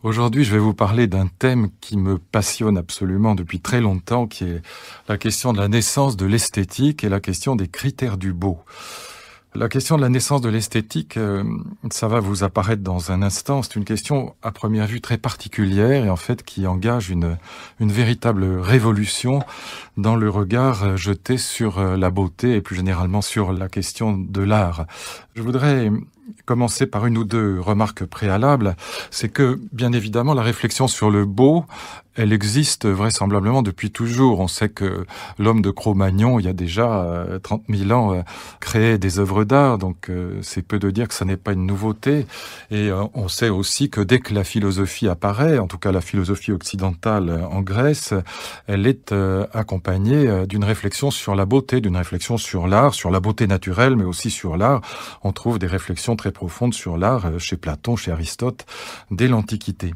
Aujourd'hui, je vais vous parler d'un thème qui me passionne absolument depuis très longtemps, qui est la question de la naissance de l'esthétique et la question des critères du beau. La question de la naissance de l'esthétique, ça va vous apparaître dans un instant. C'est une question à première vue très particulière et en fait qui engage une véritable révolution dans le regard jeté sur la beauté et plus généralement sur la question de l'art. Je voudrais commencer par une ou deux remarques préalables. C'est que, bien évidemment, la réflexion sur le beau, elle existe vraisemblablement depuis toujours. On sait que l'homme de Cro-Magnon, il y a déjà 30 000 ans, créait des œuvres d'art, donc c'est peu de dire que ça n'est pas une nouveauté. Et on sait aussi que dès que la philosophie apparaît, en tout cas la philosophie occidentale en Grèce, elle est accompagnée d'une réflexion sur la beauté, d'une réflexion sur l'art, sur la beauté naturelle, mais aussi sur l'art. On trouve des réflexions très profondes sur l'art chez Platon, chez Aristote, dès l'Antiquité.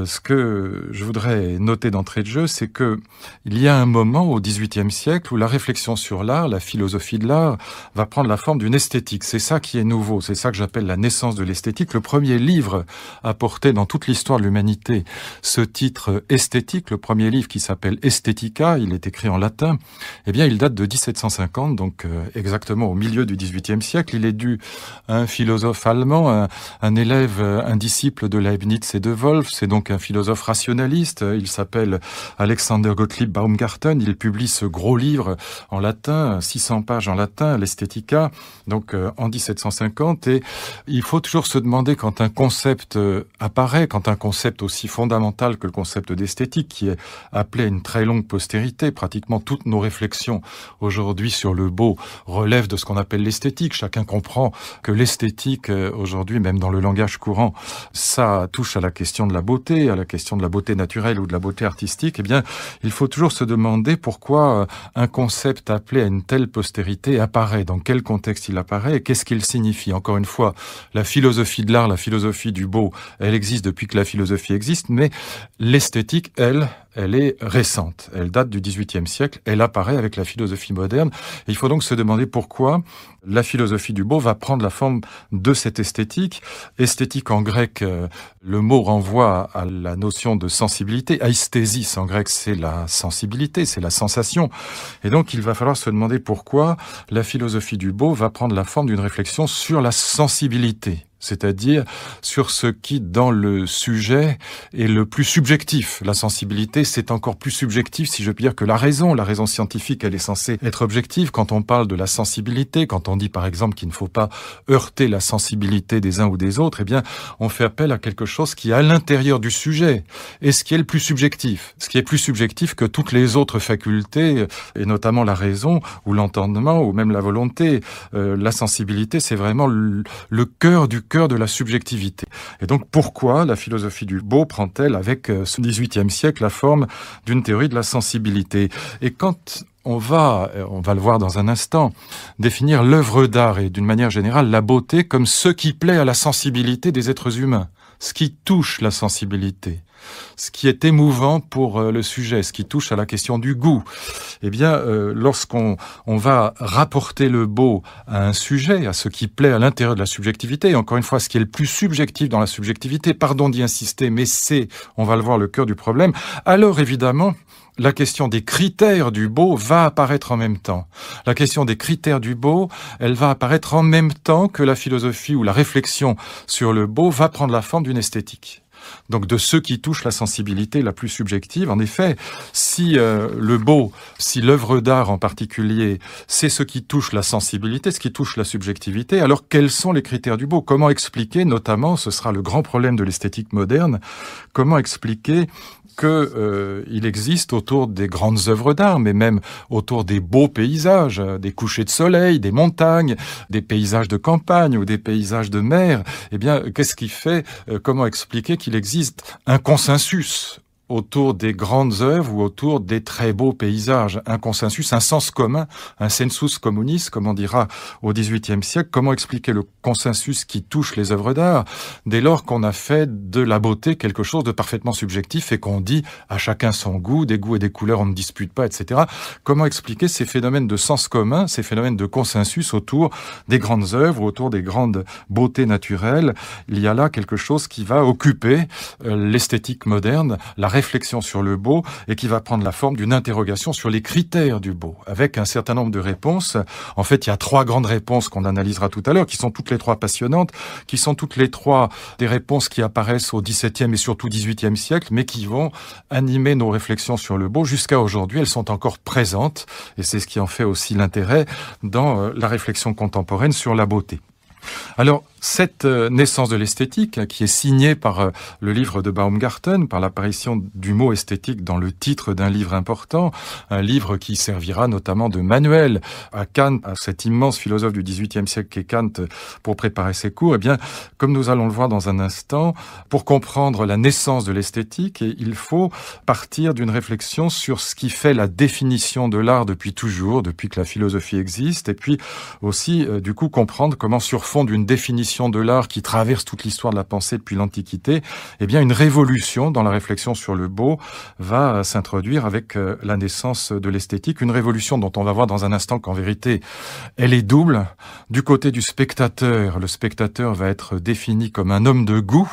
Ce que je voudrais noter d'entrée de jeu, c'est que il y a un moment au XVIIIe siècle où la réflexion sur l'art, la philosophie de l'art, va prendre la forme d'une esthétique. C'est ça qui est nouveau, c'est ça que j'appelle la naissance de l'esthétique. Le premier livre à porter dans toute l'histoire de l'humanité ce titre esthétique, le premier livre qui s'appelle Aesthetica, il est écrit en latin, eh bien il date de 1750, donc exactement au milieu du XVIIIe siècle. Il est dû à un philosophe allemand, un élève, un disciple de Leibniz et de Wolff. C'est donc un philosophe rationaliste, il s'appelle Alexander Gottlieb Baumgarten, il publie ce gros livre en latin, 600 pages en latin, l'Aesthetica, donc en 1750, et il faut toujours se demander quand un concept apparaît, quand un concept aussi fondamental que le concept d'esthétique, qui est appelé à une très longue postérité, pratiquement toutes nos réflexions aujourd'hui sur le beau relèvent de ce qu'on appelle l'esthétique. Chacun comprend que l'esthétique aujourd'hui, même dans le langage courant, ça touche à la question de la beauté, à la question de la beauté naturelle ou de la beauté artistique. Eh bien, il faut toujours se demander pourquoi un concept appelé à une telle postérité apparaît, dans quel contexte il apparaît et qu'est-ce qu'il signifie. Encore une fois, la philosophie de l'art, la philosophie du beau, elle existe depuis que la philosophie existe, mais l'esthétique, elle est récente. Elle date du XVIIIe siècle. Elle apparaît avec la philosophie moderne. Et il faut donc se demander pourquoi la philosophie du beau va prendre la forme de cette esthétique. Esthétique en grec, le mot renvoie à la notion de sensibilité. Aesthesis en grec, c'est la sensibilité, c'est la sensation. Et donc il va falloir se demander pourquoi la philosophie du beau va prendre la forme d'une réflexion sur la sensibilité, c'est-à-dire sur ce qui, dans le sujet, est le plus subjectif. La sensibilité, c'est encore plus subjectif, si je puis dire, que la raison. La raison scientifique, elle est censée être objective. Quand on parle de la sensibilité, quand on dit, par exemple, qu'il ne faut pas heurter la sensibilité des uns ou des autres, eh bien, on fait appel à quelque chose qui est à l'intérieur du sujet, et ce qui est le plus subjectif. Ce qui est plus subjectif que toutes les autres facultés, et notamment la raison, ou l'entendement, ou même la volonté. La sensibilité, c'est vraiment le cœur de la subjectivité. Et donc, pourquoi la philosophie du beau prend-elle, avec ce XVIIIe siècle, la forme d'une théorie de la sensibilité? Et quand on va le voir dans un instant, définir l'œuvre d'art et d'une manière générale la beauté comme ce qui plaît à la sensibilité des êtres humains, ce qui touche la sensibilité, ce qui est émouvant pour le sujet, ce qui touche à la question du goût. Eh bien, lorsqu'on va rapporter le beau à un sujet, à ce qui plaît à l'intérieur de la subjectivité, et encore une fois, ce qui est le plus subjectif dans la subjectivité, pardon d'y insister, mais c'est, on va le voir, le cœur du problème, alors évidemment, la question des critères du beau va apparaître en même temps. La question des critères du beau, elle va apparaître en même temps que la philosophie ou la réflexion sur le beau va prendre la forme d'une esthétique. Donc de ceux qui touchent la sensibilité la plus subjective. En effet, si le beau, si l'œuvre d'art en particulier, c'est ce qui touche la sensibilité, ce qui touche la subjectivité, alors quels sont les critères du beau? Comment expliquer, notamment, ce sera le grand problème de l'esthétique moderne, comment expliquer qu'il existe autour des grandes œuvres d'art, mais même autour des beaux paysages, des couchers de soleil, des montagnes, des paysages de campagne ou des paysages de mer, eh bien, qu'est-ce qui fait, comment expliquer qu'il existe un consensus autour des grandes œuvres ou autour des très beaux paysages. Un consensus, un sens commun, un sensus communis, comme on dira au XVIIIe siècle. Comment expliquer le consensus qui touche les œuvres d'art dès lors qu'on a fait de la beauté quelque chose de parfaitement subjectif et qu'on dit à chacun son goût, des goûts et des couleurs on ne dispute pas, etc. Comment expliquer ces phénomènes de sens commun, ces phénomènes de consensus autour des grandes œuvres, autour des grandes beautés naturelles? Il y a là quelque chose qui va occuper l'esthétique moderne, la réflexion sur le beau, et qui va prendre la forme d'une interrogation sur les critères du beau, avec un certain nombre de réponses. En fait, il y a 3 grandes réponses qu'on analysera tout à l'heure, qui sont toutes les 3 passionnantes, qui sont toutes les 3 des réponses qui apparaissent au XVIIe et surtout XVIIIe siècle, mais qui vont animer nos réflexions sur le beau jusqu'à aujourd'hui. Elles sont encore présentes, et c'est ce qui en fait aussi l'intérêt dans la réflexion contemporaine sur la beauté. Alors, cette naissance de l'esthétique, qui est signée par le livre de Baumgarten, par l'apparition du mot esthétique dans le titre d'un livre important, un livre qui servira notamment de manuel à Kant, à cet immense philosophe du XVIIIe siècle qu'est Kant, pour préparer ses cours, eh bien, comme nous allons le voir dans un instant, pour comprendre la naissance de l'esthétique, il faut partir d'une réflexion sur ce qui fait la définition de l'art depuis toujours, depuis que la philosophie existe, et puis aussi, du coup, comprendre comment sur fond d'une définition de l'art qui traverse toute l'histoire de la pensée depuis l'Antiquité, eh bien une révolution dans la réflexion sur le beau va s'introduire avec la naissance de l'esthétique, une révolution dont on va voir dans un instant qu'en vérité, elle est double. Du côté du spectateur, le spectateur va être défini comme un homme de goût.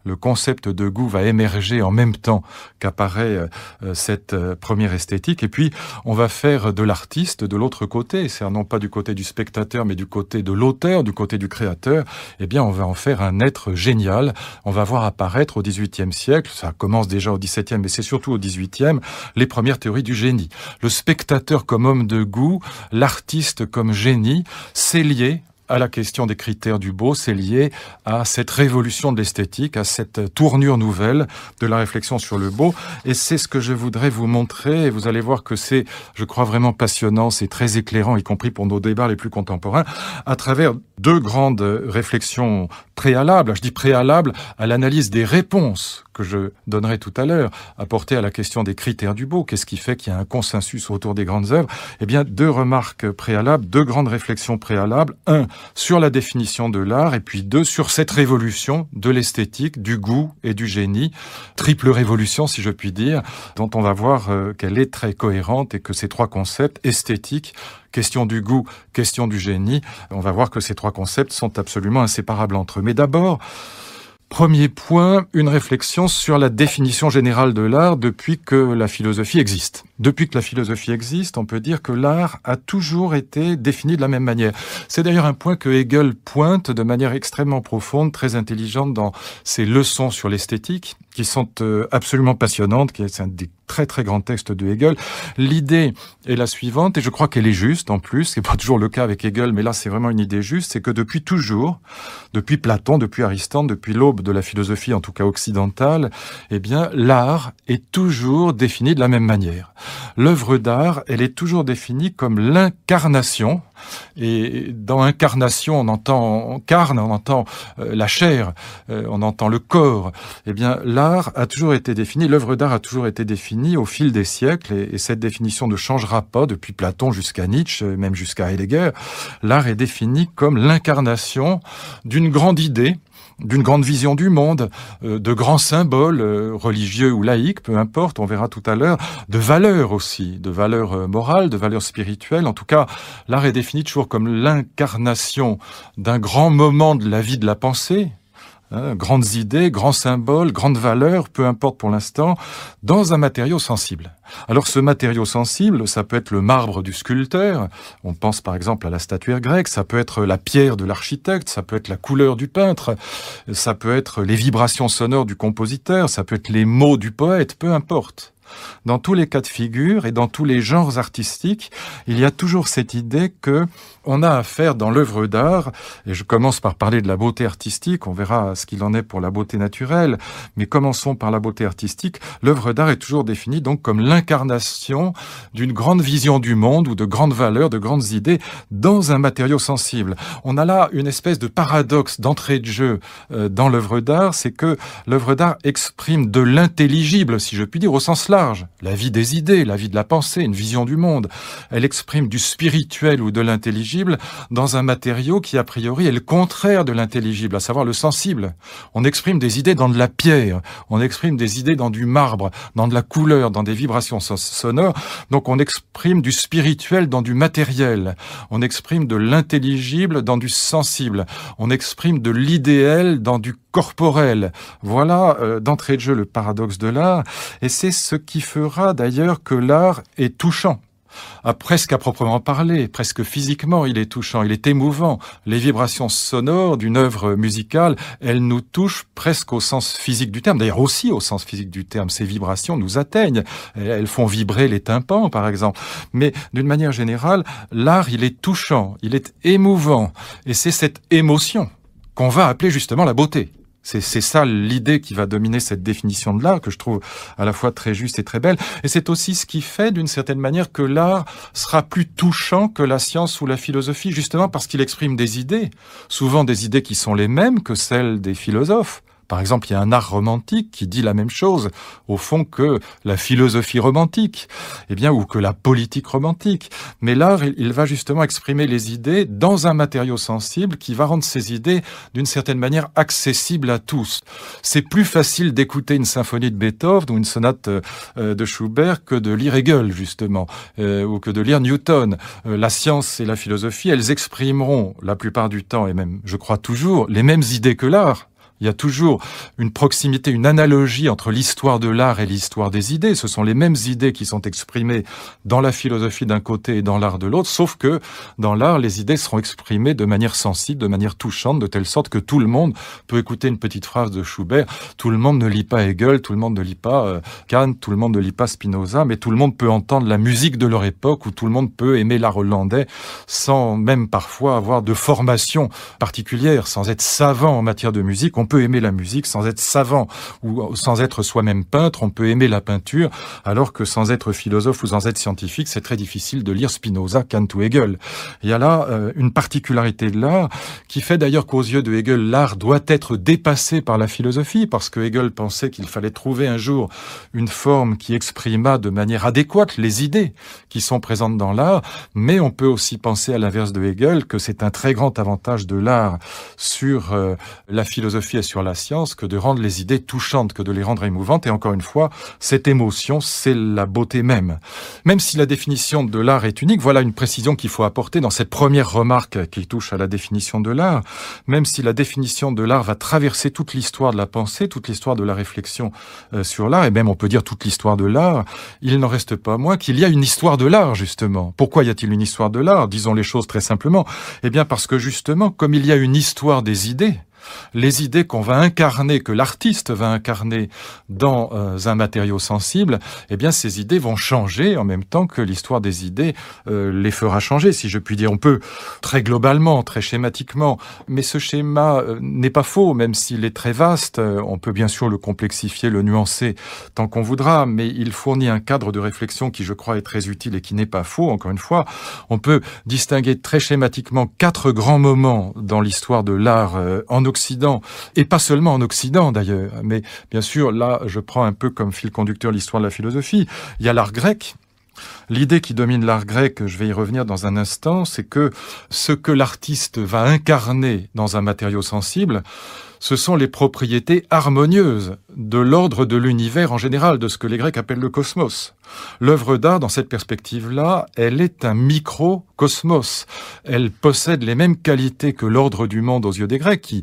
Le concept de goût va émerger en même temps qu'apparaît cette première esthétique. Et puis, on va faire de l'artiste de l'autre côté, c'est non pas du côté du spectateur, mais du côté de l'auteur, du côté du créateur. Eh bien, on va en faire un être génial. On va voir apparaître au XVIIIe siècle, ça commence déjà au XVIIe, mais c'est surtout au XVIIIe, les premières théories du génie. Le spectateur comme homme de goût, l'artiste comme génie, c'est lié à la question des critères du beau, c'est lié à cette révolution de l'esthétique, à cette tournure nouvelle de la réflexion sur le beau. Et c'est ce que je voudrais vous montrer. Et vous allez voir que c'est, je crois, vraiment passionnant, c'est très éclairant, y compris pour nos débats les plus contemporains, à travers 2 grandes réflexions préalables. Je dis préalables à l'analyse des réponses que je donnerai tout à l'heure, apportées à la question des critères du beau. Qu'est-ce qui fait qu'il y a un consensus autour des grandes œuvres? Eh bien, 2 remarques préalables, 2 grandes réflexions préalables. 1, sur la définition de l'art, et puis 2, sur cette révolution de l'esthétique, du goût et du génie. Triple révolution, si je puis dire, dont on va voir qu'elle est très cohérente et que ces 3 concepts, esthétique, question du goût, question du génie, on va voir que ces 3 concepts sont absolument inséparables entre eux. Mais d'abord, premier point, une réflexion sur la définition générale de l'art depuis que la philosophie existe. Depuis que la philosophie existe, on peut dire que l'art a toujours été défini de la même manière. C'est d'ailleurs un point que Hegel pointe de manière extrêmement profonde, très intelligente dans ses leçons sur l'esthétique, qui sont absolument passionnantes, qui est un des très très grands textes de Hegel. L'idée est la suivante, et je crois qu'elle est juste en plus, c'est pas toujours le cas avec Hegel, mais là c'est vraiment une idée juste, c'est que depuis toujours, depuis Platon, depuis Aristote, depuis l'aube de la philosophie, en tout cas occidentale, eh bien l'art est toujours défini de la même manière. L'œuvre d'art, elle est toujours définie comme l'incarnation, et dans incarnation, on entend carne, on entend la chair, on entend le corps. Eh bien, l'art a toujours été défini, l'œuvre d'art a toujours été définie au fil des siècles, et cette définition ne changera pas depuis Platon jusqu'à Nietzsche, même jusqu'à Heidegger. L'art est défini comme l'incarnation d'une grande idée, d'une grande vision du monde, de grands symboles religieux ou laïques, peu importe, on verra tout à l'heure, de valeurs aussi, de valeurs morales, de valeurs spirituelles. En tout cas, l'art est défini toujours comme l'incarnation d'un grand moment de la vie de la pensée, grandes idées, grands symboles, grandes valeurs, peu importe pour l'instant, dans un matériau sensible. Alors ce matériau sensible, ça peut être le marbre du sculpteur, on pense par exemple à la statuaire grecque, ça peut être la pierre de l'architecte, ça peut être la couleur du peintre, ça peut être les vibrations sonores du compositeur, ça peut être les mots du poète, peu importe. Dans tous les cas de figure et dans tous les genres artistiques, il y a toujours cette idée que on a affaire dans l'œuvre d'art, et je commence par parler de la beauté artistique, on verra ce qu'il en est pour la beauté naturelle, mais commençons par la beauté artistique. L'œuvre d'art est toujours définie donc comme l'incarnation d'une grande vision du monde ou de grandes valeurs, de grandes idées dans un matériau sensible. On a là une espèce de paradoxe d'entrée de jeu dans l'œuvre d'art, c'est que l'œuvre d'art exprime de l'intelligible, si je puis dire, au sens large. La vie des idées, la vie de la pensée, une vision du monde. Elle exprime du spirituel ou de l'intelligible dans un matériau qui, a priori, est le contraire de l'intelligible, à savoir le sensible. On exprime des idées dans de la pierre, on exprime des idées dans du marbre, dans de la couleur, dans des vibrations sonores. Donc on exprime du spirituel dans du matériel. On exprime de l'intelligible dans du sensible. On exprime de l'idéal dans du corporel. Voilà d'entrée de jeu le paradoxe de l'art, et c'est ce qui fera d'ailleurs que l'art est touchant. Presque à proprement parler, presque physiquement, il est touchant, il est émouvant. Les vibrations sonores d'une œuvre musicale, elles nous touchent presque au sens physique du terme, d'ailleurs aussi au sens physique du terme. Ces vibrations nous atteignent, elles font vibrer les tympans, par exemple. Mais d'une manière générale, l'art, il est touchant, il est émouvant, et c'est cette émotion qu'on va appeler justement la beauté. C'est ça l'idée qui va dominer cette définition de l'art, que je trouve à la fois très juste et très belle. Et c'est aussi ce qui fait, d'une certaine manière, que l'art sera plus touchant que la science ou la philosophie, justement parce qu'il exprime des idées, souvent des idées qui sont les mêmes que celles des philosophes. Par exemple, il y a un art romantique qui dit la même chose, au fond, que la philosophie romantique, ou que la politique romantique. Mais l'art, il va justement exprimer les idées dans un matériau sensible qui va rendre ces idées, d'une certaine manière, accessibles à tous. C'est plus facile d'écouter une symphonie de Beethoven ou une sonate de Schubert que de lire Hegel, justement, ou que de lire Newton. La science et la philosophie, elles exprimeront, la plupart du temps, et même, je crois toujours, les mêmes idées que l'art. Il y a toujours une proximité, une analogie entre l'histoire de l'art et l'histoire des idées. Ce sont les mêmes idées qui sont exprimées dans la philosophie d'un côté et dans l'art de l'autre, sauf que dans l'art, les idées seront exprimées de manière sensible, de manière touchante, de telle sorte que tout le monde peut écouter une petite phrase de Schubert. Tout le monde ne lit pas Hegel, tout le monde ne lit pas Kant, tout le monde ne lit pas Spinoza, mais tout le monde peut entendre la musique de leur époque, ou tout le monde peut aimer l'art hollandais sans même parfois avoir de formation particulière, sans être savant en matière de musique. On peut aimer la musique sans être savant ou sans être soi-même peintre, on peut aimer la peinture, alors que sans être philosophe ou sans être scientifique, c'est très difficile de lire Spinoza, Kant ou Hegel. Il y a là une particularité de l'art qui fait d'ailleurs qu'aux yeux de Hegel, l'art doit être dépassé par la philosophie, parce que Hegel pensait qu'il fallait trouver un jour une forme qui exprimât de manière adéquate les idées qui sont présentes dans l'art, mais on peut aussi penser à l'inverse de Hegel que c'est un très grand avantage de l'art sur la philosophie et sur la science que de rendre les idées touchantes, que de les rendre émouvantes. Et encore une fois, cette émotion, c'est la beauté même. Même si la définition de l'art est unique, voilà une précision qu'il faut apporter dans cette première remarque qui touche à la définition de l'art. Même si la définition de l'art va traverser toute l'histoire de la pensée, toute l'histoire de la réflexion sur l'art, et même on peut dire toute l'histoire de l'art, il n'en reste pas moins qu'il y a une histoire de l'art, justement. Pourquoi y a-t-il une histoire de l'art? Disons les choses très simplement. Eh bien parce que justement, comme il y a une histoire des idées, les idées qu'on va incarner, que l'artiste va incarner dans un matériau sensible, eh bien ces idées vont changer en même temps que l'histoire des idées les fera changer, si je puis dire. On peut très globalement, très schématiquement, mais ce schéma n'est pas faux, même s'il est très vaste. On peut bien sûr le complexifier, le nuancer tant qu'on voudra, mais il fournit un cadre de réflexion qui, je crois, est très utile et qui n'est pas faux. Encore une fois, on peut distinguer très schématiquement 4 grands moments dans l'histoire de l'art en Occident, et pas seulement en Occident d'ailleurs, mais bien sûr, là, je prends un peu comme fil conducteur l'histoire de la philosophie. Il y a l'art grec. L'idée qui domine l'art grec, je vais y revenir dans un instant, c'est que ce que l'artiste va incarner dans un matériau sensible, ce sont les propriétés harmonieuses de l'ordre de l'univers en général, de ce que les Grecs appellent le cosmos. L'œuvre d'art, dans cette perspective-là, elle est un microcosmos. Elle possède les mêmes qualités que l'ordre du monde aux yeux des Grecs, qui,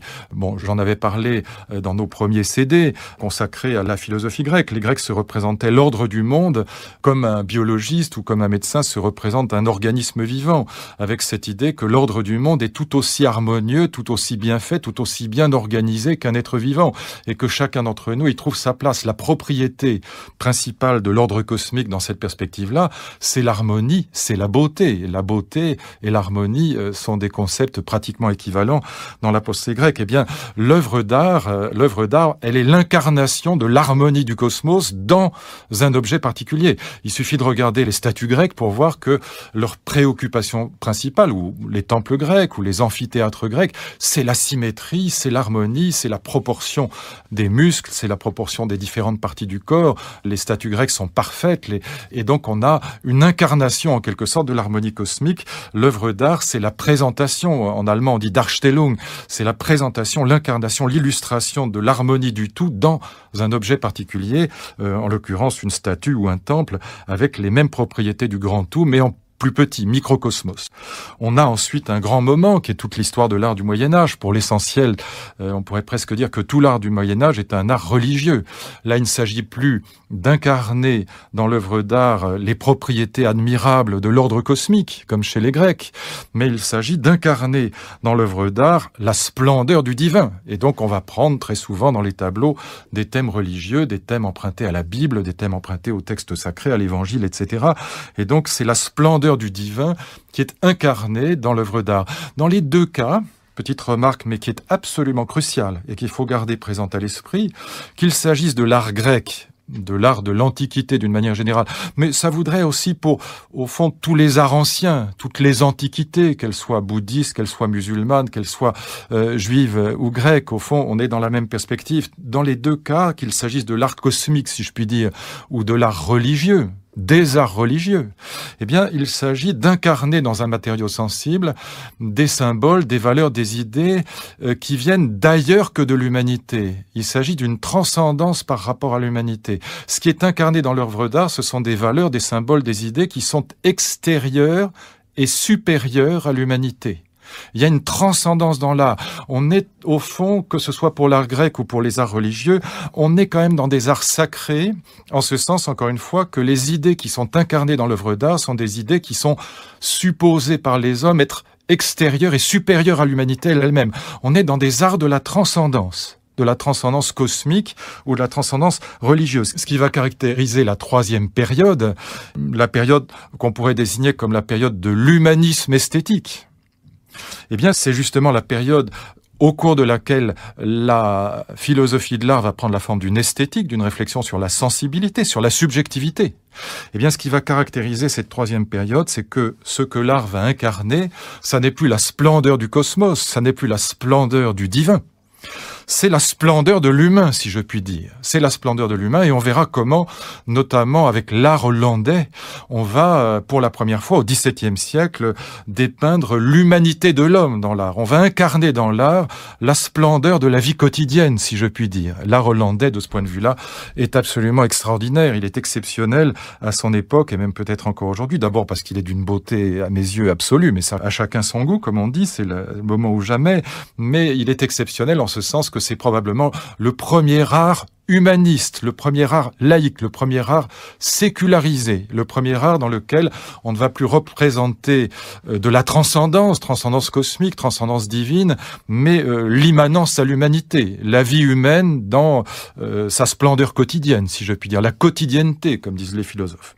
j'en avais parlé dans nos premiers CD, consacrés à la philosophie grecque. Les Grecs se représentaient l'ordre du monde comme un biologiste ou comme un médecin se représente un organisme vivant, avec cette idée que l'ordre du monde est tout aussi harmonieux, tout aussi bien fait, tout aussi bien organisé qu'un être vivant, et que chacun d'entre nous, il trouve sa place. La propriété principale de l'ordre cosmique dans cette perspective-là, c'est l'harmonie, c'est la beauté. La beauté et l'harmonie sont des concepts pratiquement équivalents dans la pensée grecque. Eh bien, l'œuvre d'art, elle est l'incarnation de l'harmonie du cosmos dans un objet particulier. Il suffit de regarder les statues grecques pour voir que leur préoccupation principale, ou les temples grecs, ou les amphithéâtres grecs, c'est la symétrie, c'est l'harmonie, c'est la proportion des muscles, c'est la proportion des différentes parties du corps. Les statues grecques sont parfaites, et donc on a une incarnation en quelque sorte de l'harmonie cosmique. L'œuvre d'art, c'est la présentation, en allemand on dit Darstellung, c'est la présentation, l'incarnation, l'illustration de l'harmonie du tout dans un objet particulier, en l'occurrence une statue ou un temple, avec les mêmes propriétés du grand tout, mais en plus petit, microcosmos. On a ensuite un grand moment qui est toute l'histoire de l'art du Moyen-Âge. Pour l'essentiel, on pourrait presque dire que tout l'art du Moyen-Âge est un art religieux. Là, il ne s'agit plus d'incarner dans l'œuvre d'art les propriétés admirables de l'ordre cosmique, comme chez les Grecs, mais il s'agit d'incarner dans l'œuvre d'art la splendeur du divin. Et donc, on va prendre très souvent dans les tableaux des thèmes religieux, des thèmes empruntés à la Bible, des thèmes empruntés au texte sacré, à l'Évangile, etc. Et donc, c'est la splendeur du divin qui est incarné dans l'œuvre d'art. Dans les deux cas, petite remarque, mais qui est absolument cruciale et qu'il faut garder présente à l'esprit, qu'il s'agisse de l'art grec, de l'art de l'Antiquité d'une manière générale, mais ça voudrait aussi pour, au fond, tous les arts anciens, toutes les antiquités, qu'elles soient bouddhistes, qu'elles soient musulmanes, qu'elles soient juives ou grecques, au fond, on est dans la même perspective. Dans les deux cas, qu'il s'agisse de l'art cosmique, si je puis dire, ou de l'art religieux, des arts religieux, eh bien, il s'agit d'incarner dans un matériau sensible des symboles, des valeurs, des idées qui viennent d'ailleurs que de l'humanité. Il s'agit d'une transcendance par rapport à l'humanité. Ce qui est incarné dans l'œuvre d'art, ce sont des valeurs, des symboles, des idées qui sont extérieures et supérieures à l'humanité. Il y a une transcendance dans l'art. On est, au fond, que ce soit pour l'art grec ou pour les arts religieux, on est quand même dans des arts sacrés, en ce sens, encore une fois, que les idées qui sont incarnées dans l'œuvre d'art sont des idées qui sont supposées par les hommes être extérieures et supérieures à l'humanité elle-même. On est dans des arts de la transcendance cosmique ou de la transcendance religieuse. Ce qui va caractériser la troisième période, la période qu'on pourrait désigner comme la période de l'humanisme esthétique. Eh bien, c'est justement la période au cours de laquelle la philosophie de l'art va prendre la forme d'une esthétique, d'une réflexion sur la sensibilité, sur la subjectivité. Eh bien, ce qui va caractériser cette troisième période, c'est que ce que l'art va incarner, ça n'est plus la splendeur du cosmos, ça n'est plus la splendeur du divin. C'est la splendeur de l'humain, si je puis dire. C'est la splendeur de l'humain et on verra comment, notamment avec l'art hollandais, on va, pour la première fois au XVIIe siècle, dépeindre l'humanité de l'homme dans l'art. On va incarner dans l'art la splendeur de la vie quotidienne, si je puis dire. L'art hollandais, de ce point de vue-là, est absolument extraordinaire. Il est exceptionnel à son époque et même peut-être encore aujourd'hui. D'abord parce qu'il est d'une beauté, à mes yeux, absolue, mais ça, à chacun son goût, comme on dit, c'est le moment ou jamais. Mais il est exceptionnel en ce sens que c'est probablement le premier art humaniste, le premier art laïque, le premier art sécularisé, le premier art dans lequel on ne va plus représenter de la transcendance cosmique, transcendance divine, mais l'immanence à l'humanité, la vie humaine dans sa splendeur quotidienne, si je puis dire, la quotidienneté, comme disent les philosophes.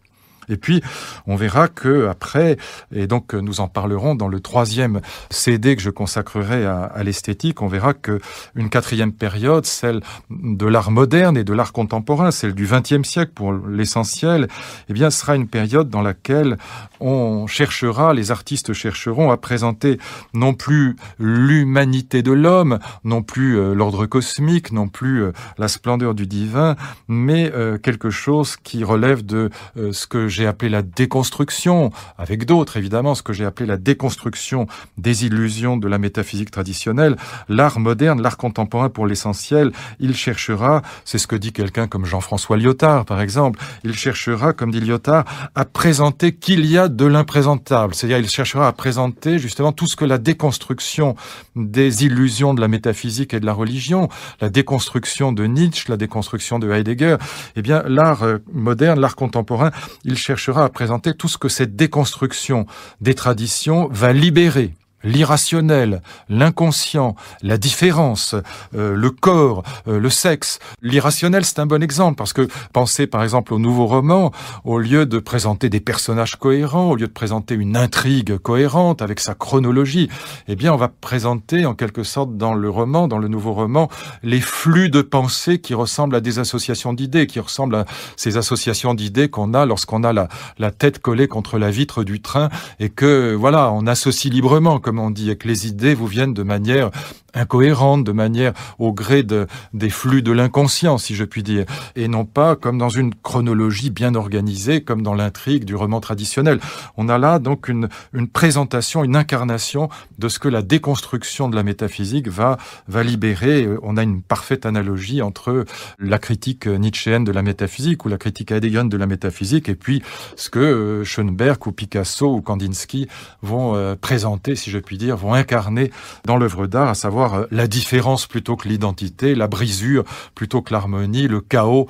Et puis, on verra que après, et donc nous en parlerons dans le troisième CD que je consacrerai à l'esthétique, on verra que une quatrième période, celle de l'art moderne et de l'art contemporain, celle du XXe siècle pour l'essentiel, eh bien, sera une période dans laquelle les artistes chercheront à présenter non plus l'humanité de l'homme, non plus l'ordre cosmique, non plus la splendeur du divin, mais quelque chose qui relève de ce que j'ai appelé la déconstruction, avec d'autres évidemment, ce que j'ai appelé la déconstruction des illusions de la métaphysique traditionnelle. L'art moderne, l'art contemporain pour l'essentiel, il cherchera, c'est ce que dit quelqu'un comme Jean-François Lyotard par exemple, il cherchera, comme dit Lyotard, à présenter qu'il y a de l'imprésentable, c'est-à-dire il cherchera à présenter justement tout ce que la déconstruction des illusions de la métaphysique et de la religion, la déconstruction de Nietzsche, la déconstruction de Heidegger, eh bien l'art moderne, l'art contemporain, il cherchera à présenter tout ce que cette déconstruction des traditions va libérer. l'irrationnel, l'inconscient, la différence, le corps, le sexe. L'irrationnel, c'est un bon exemple, parce que pensez par exemple au nouveau roman, au lieu de présenter des personnages cohérents, au lieu de présenter une intrigue cohérente avec sa chronologie, eh bien on va présenter en quelque sorte dans le roman, dans le nouveau roman, les flux de pensée qui ressemblent à des associations d'idées, qui ressemblent à ces associations d'idées qu'on a lorsqu'on a la tête collée contre la vitre du train et que, voilà, on associe librement, comme on dit, et que les idées vous viennent de manière incohérente, de manière au gré des flux de l'inconscient, si je puis dire, et non pas comme dans une chronologie bien organisée, comme dans l'intrigue du roman traditionnel. On a là donc une présentation, une incarnation de ce que la déconstruction de la métaphysique va libérer. On a une parfaite analogie entre la critique nietzschéenne de la métaphysique ou la critique heideggerienne de la métaphysique et puis ce que Schoenberg ou Picasso ou Kandinsky vont présenter, si je puis dire, vont incarner dans l'œuvre d'art, à savoir la différence plutôt que l'identité, la brisure plutôt que l'harmonie, le chaos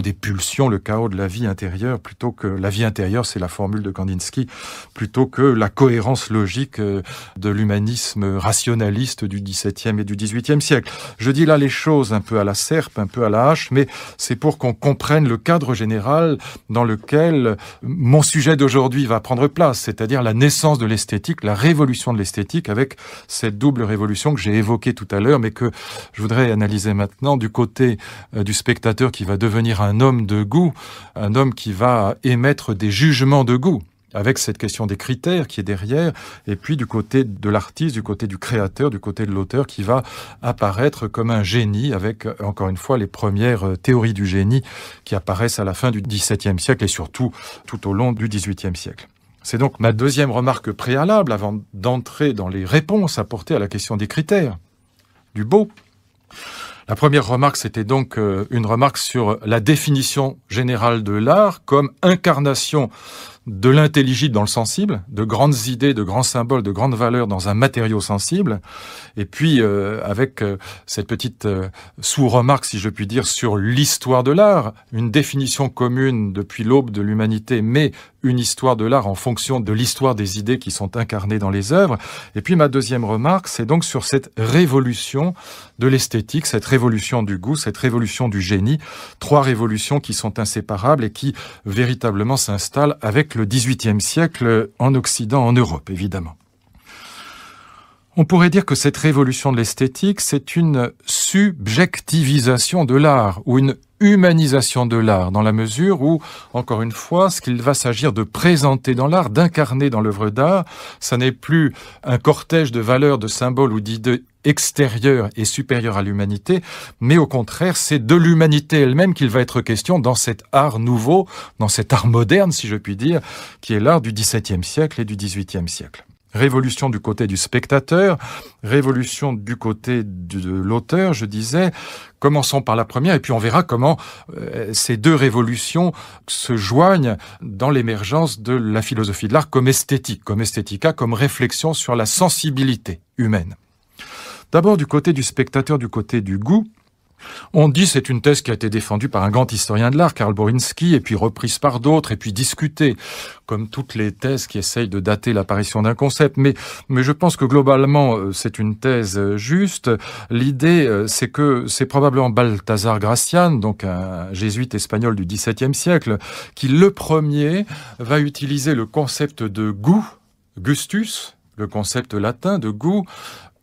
des pulsions, le chaos de la vie intérieure, plutôt que la vie intérieure, c'est la formule de Kandinsky, plutôt que la cohérence logique de l'humanisme rationaliste du XVIIe et du XVIIIe siècle. Je dis là les choses un peu à la serpe, un peu à la hache, mais c'est pour qu'on comprenne le cadre général dans lequel mon sujet d'aujourd'hui va prendre place, c'est-à-dire la naissance de l'esthétique, la révolution de l'esthétique, avec cette double révolution que j'ai évoquée tout à l'heure, mais que je voudrais analyser maintenant du côté du spectateur qui va devenir un homme de goût, un homme qui va émettre des jugements de goût, avec cette question des critères qui est derrière, et puis du côté de l'artiste, du côté du créateur, du côté de l'auteur, qui va apparaître comme un génie, avec, encore une fois, les premières théories du génie qui apparaissent à la fin du XVIIe siècle et surtout tout au long du XVIIIe siècle. C'est donc ma deuxième remarque préalable avant d'entrer dans les réponses apportées à la question des critères, du beau. La première remarque, c'était donc une remarque sur la définition générale de l'art comme incarnation de l'intelligible dans le sensible, de grandes idées, de grands symboles, de grandes valeurs dans un matériau sensible, et puis avec cette petite sous-remarque, si je puis dire, sur l'histoire de l'art, une définition commune depuis l'aube de l'humanité, mais une histoire de l'art en fonction de l'histoire des idées qui sont incarnées dans les œuvres. Et puis ma deuxième remarque, c'est donc sur cette révolution de l'esthétique, cette révolution du goût, cette révolution du génie, trois révolutions qui sont inséparables et qui véritablement s'installent avec le XVIIIe siècle en Occident, en Europe, évidemment. On pourrait dire que cette révolution de l'esthétique, c'est une subjectivisation de l'art ou une humanisation de l'art, dans la mesure où, encore une fois, ce qu'il va s'agir de présenter dans l'art, d'incarner dans l'œuvre d'art, ça n'est plus un cortège de valeurs, de symboles ou d'idées extérieures et supérieures à l'humanité, mais au contraire, c'est de l'humanité elle-même qu'il va être question dans cet art nouveau, dans cet art moderne, si je puis dire, qui est l'art du XVIIe siècle et du XVIIIe siècle. Révolution du côté du spectateur, révolution du côté de l'auteur, je disais. Commençons par la première et puis on verra comment ces deux révolutions se joignent dans l'émergence de la philosophie de l'art comme esthétique, comme esthética, comme réflexion sur la sensibilité humaine. D'abord du côté du spectateur, du côté du goût. On dit c'est une thèse qui a été défendue par un grand historien de l'art, Karl Borinsky, et puis reprise par d'autres, et puis discutée, comme toutes les thèses qui essayent de dater l'apparition d'un concept. Mais je pense que globalement, c'est une thèse juste. L'idée, c'est que c'est probablement Balthazar Gracian, donc un jésuite espagnol du XVIIe siècle, qui le premier va utiliser le concept de goût, gustus, le concept latin de goût,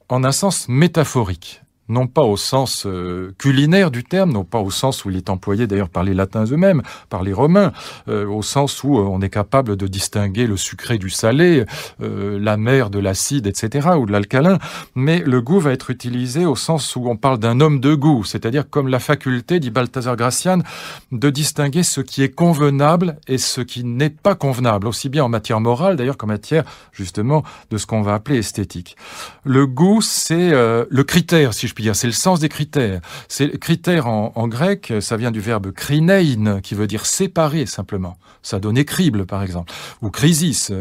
en un sens métaphorique. Non pas au sens culinaire du terme, non pas au sens où il est employé d'ailleurs par les latins eux-mêmes, par les romains, au sens où on est capable de distinguer le sucré du salé, l'amer de l'acide, etc., ou de l'alcalin, mais le goût va être utilisé au sens où on parle d'un homme de goût, c'est-à-dire comme la faculté, dit Balthazar Gracian, de distinguer ce qui est convenable et ce qui n'est pas convenable, aussi bien en matière morale d'ailleurs qu'en matière justement de ce qu'on va appeler esthétique. Le goût, c'est le critère, si je puis dire. C'est le sens des critères. C'est critère en grec, ça vient du verbe krinein, qui veut dire séparer simplement. Ça donne crible, par exemple, ou crisis,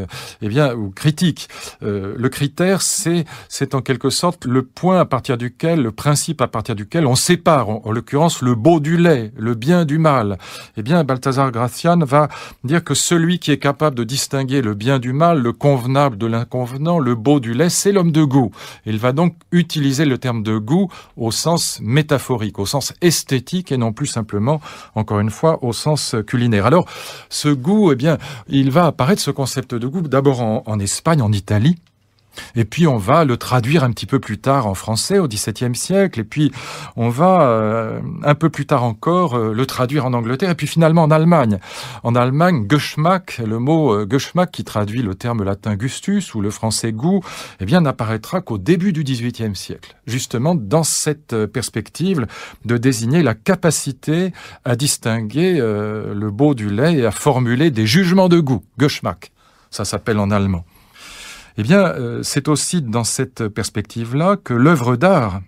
ou critique. Le critère, c'est en quelque sorte le point à partir duquel, le principe à partir duquel on sépare, en l'occurrence, le beau du laid, le bien du mal. Balthazar Gracian va dire que celui qui est capable de distinguer le bien du mal, le convenable de l'inconvenant, le beau du laid, c'est l'homme de goût. Il va donc utiliser le terme de goût au sens métaphorique, au sens esthétique et non plus simplement, encore une fois, au sens culinaire. Alors, ce goût, il va apparaître ce concept de goût d'abord en Espagne, en Italie, et puis on va le traduire un petit peu plus tard en français au XVIIe siècle, et puis on va un peu plus tard encore le traduire en Angleterre, et puis finalement en Allemagne. En Allemagne, Geschmack, le mot Geschmack qui traduit le terme latin gustus ou le français goût, n'apparaîtra qu'au début du XVIIIe siècle, justement dans cette perspective de désigner la capacité à distinguer le beau du laid et à formuler des jugements de goût. Geschmack, ça s'appelle en allemand. C'est aussi dans cette perspective-là que l'œuvre d'art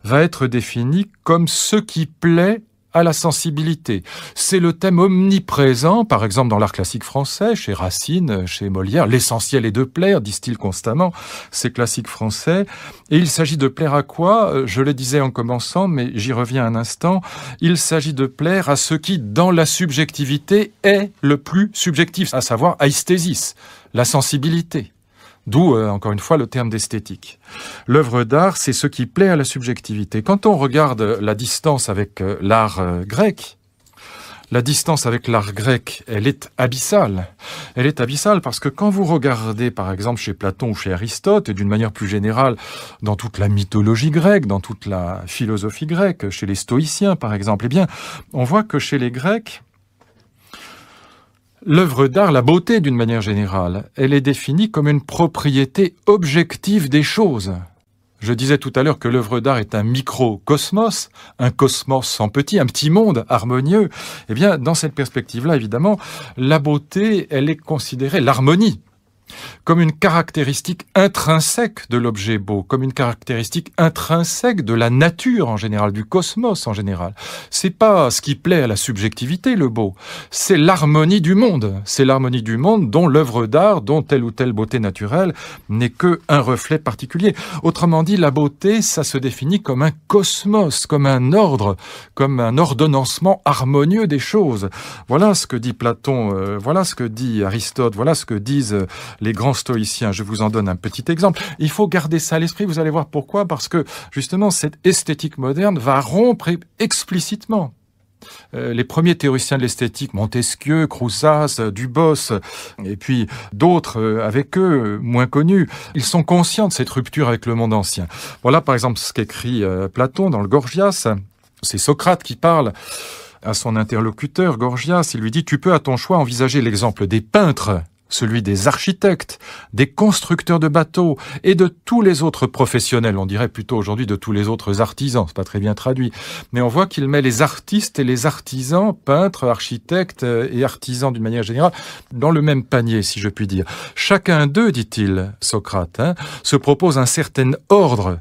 va être définie comme ce qui plaît à la sensibilité. C'est le thème omniprésent, par exemple dans l'art classique français, chez Racine, chez Molière. L'essentiel est de plaire, disent-ils constamment, ces classiques français. Et il s'agit de plaire à quoi ? Je le disais en commençant, mais j'y reviens un instant. Il s'agit de plaire à ce qui, dans la subjectivité, est le plus subjectif, à savoir aesthesis, la sensibilité. D'où, encore une fois, le terme d'esthétique. L'œuvre d'art, c'est ce qui plaît à la subjectivité. Quand on regarde la distance avec l'art grec, la distance avec l'art grec, elle est abyssale. Elle est abyssale parce que quand vous regardez, par exemple, chez Platon ou chez Aristote, et d'une manière plus générale, dans toute la mythologie grecque, dans toute la philosophie grecque, chez les stoïciens, par exemple, on voit que chez les Grecs, l'œuvre d'art, la beauté d'une manière générale, elle est définie comme une propriété objective des choses. Je disais tout à l'heure que l'œuvre d'art est un microcosmos, un cosmos en petit, un petit monde harmonieux. Dans cette perspective-là, évidemment, la beauté, elle est considérée, l'harmonie, comme une caractéristique intrinsèque de l'objet beau, comme une caractéristique intrinsèque de la nature en général, du cosmos en général. C'est pas ce qui plaît à la subjectivité, le beau. C'est l'harmonie du monde. C'est l'harmonie du monde dont l'œuvre d'art, dont telle ou telle beauté naturelle n'est qu'un reflet particulier. Autrement dit, la beauté, ça se définit comme un cosmos, comme un ordre, comme un ordonnancement harmonieux des choses. Voilà ce que dit Platon, voilà ce que dit Aristote, voilà ce que disent les grands stoïciens. Je vous en donne un petit exemple. Il faut garder ça à l'esprit, vous allez voir pourquoi, parce que justement cette esthétique moderne va rompre explicitement. Les premiers théoriciens de l'esthétique, Montesquieu, Crousaz, Dubos, et puis d'autres avec eux, moins connus, ils sont conscients de cette rupture avec le monde ancien. Voilà par exemple ce qu'écrit Platon dans le Gorgias. C'est Socrate qui parle à son interlocuteur, Gorgias. Il lui dit « Tu peux à ton choix envisager l'exemple des peintres » celui des architectes, des constructeurs de bateaux et de tous les autres professionnels. On dirait plutôt aujourd'hui de tous les autres artisans, c'est pas très bien traduit. Mais on voit qu'il met les artistes et les artisans, peintres, architectes et artisans d'une manière générale, dans le même panier, si je puis dire. Chacun d'eux, dit-il, Socrate, se propose un certain ordre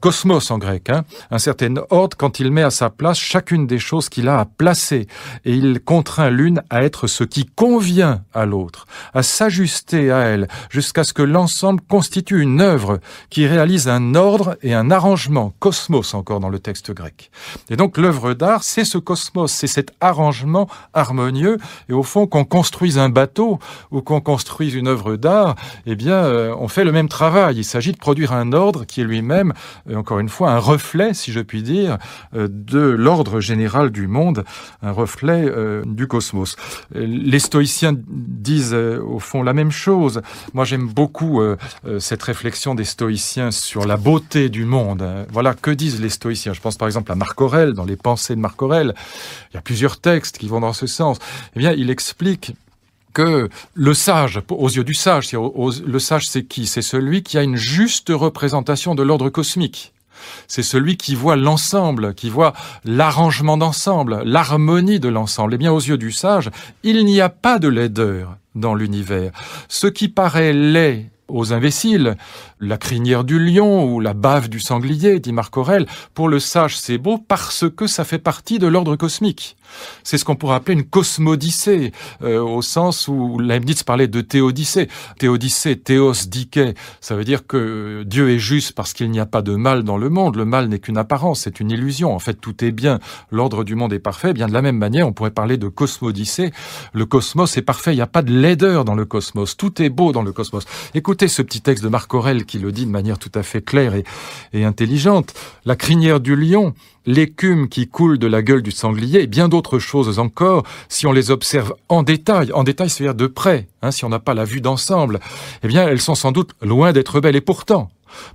cosmos en grec, un certain ordre quand il met à sa place chacune des choses qu'il a à placer. Et il contraint l'une à être ce qui convient à l'autre, à s'ajuster à elle, jusqu'à ce que l'ensemble constitue une œuvre qui réalise un ordre et un arrangement, cosmos encore dans le texte grec. Et donc l'œuvre d'art, c'est ce cosmos, c'est cet arrangement harmonieux, et au fond, qu'on construise un bateau ou qu'on construise une œuvre d'art, on fait le même travail. Il s'agit de produire un ordre qui est lui-même, encore une fois, un reflet, si je puis dire, de l'ordre général du monde, un reflet du cosmos. Les stoïciens disent au fond la même chose. Moi, j'aime beaucoup cette réflexion des stoïciens sur la beauté du monde. Voilà, que disent les stoïciens? Je pense par exemple à Marc Aurèle, dans les Pensées de Marc Aurèle. Il y a plusieurs textes qui vont dans ce sens. Il explique que le sage, aux yeux du sage, le sage c'est qui? C'est celui qui a une juste représentation de l'ordre cosmique. C'est celui qui voit l'ensemble, qui voit l'arrangement d'ensemble, l'harmonie de l'ensemble. Aux yeux du sage, il n'y a pas de laideur dans l'univers. Ce qui paraît laid aux imbéciles la crinière du lion ou la bave du sanglier, dit Marc Aurèle. Pour le sage, c'est beau parce que ça fait partie de l'ordre cosmique. C'est ce qu'on pourrait appeler une cosmodyssée, au sens où Leibniz parlait de théodyssée. Théodyssée, théos, dikē, ça veut dire que Dieu est juste parce qu'il n'y a pas de mal dans le monde. Le mal n'est qu'une apparence, c'est une illusion. En fait, tout est bien, l'ordre du monde est parfait. Bien de la même manière, on pourrait parler de cosmodyssée. Le cosmos est parfait, il n'y a pas de laideur dans le cosmos. Tout est beau dans le cosmos. Écoutez ce petit texte de Marc Aurèle qui le dit de manière tout à fait claire et intelligente. La crinière du lion, l'écume qui coule de la gueule du sanglier et bien d'autres choses encore, si on les observe en détail, c'est-à-dire de près, si on n'a pas la vue d'ensemble, eh bien elles sont sans doute loin d'être belles. Et pourtant,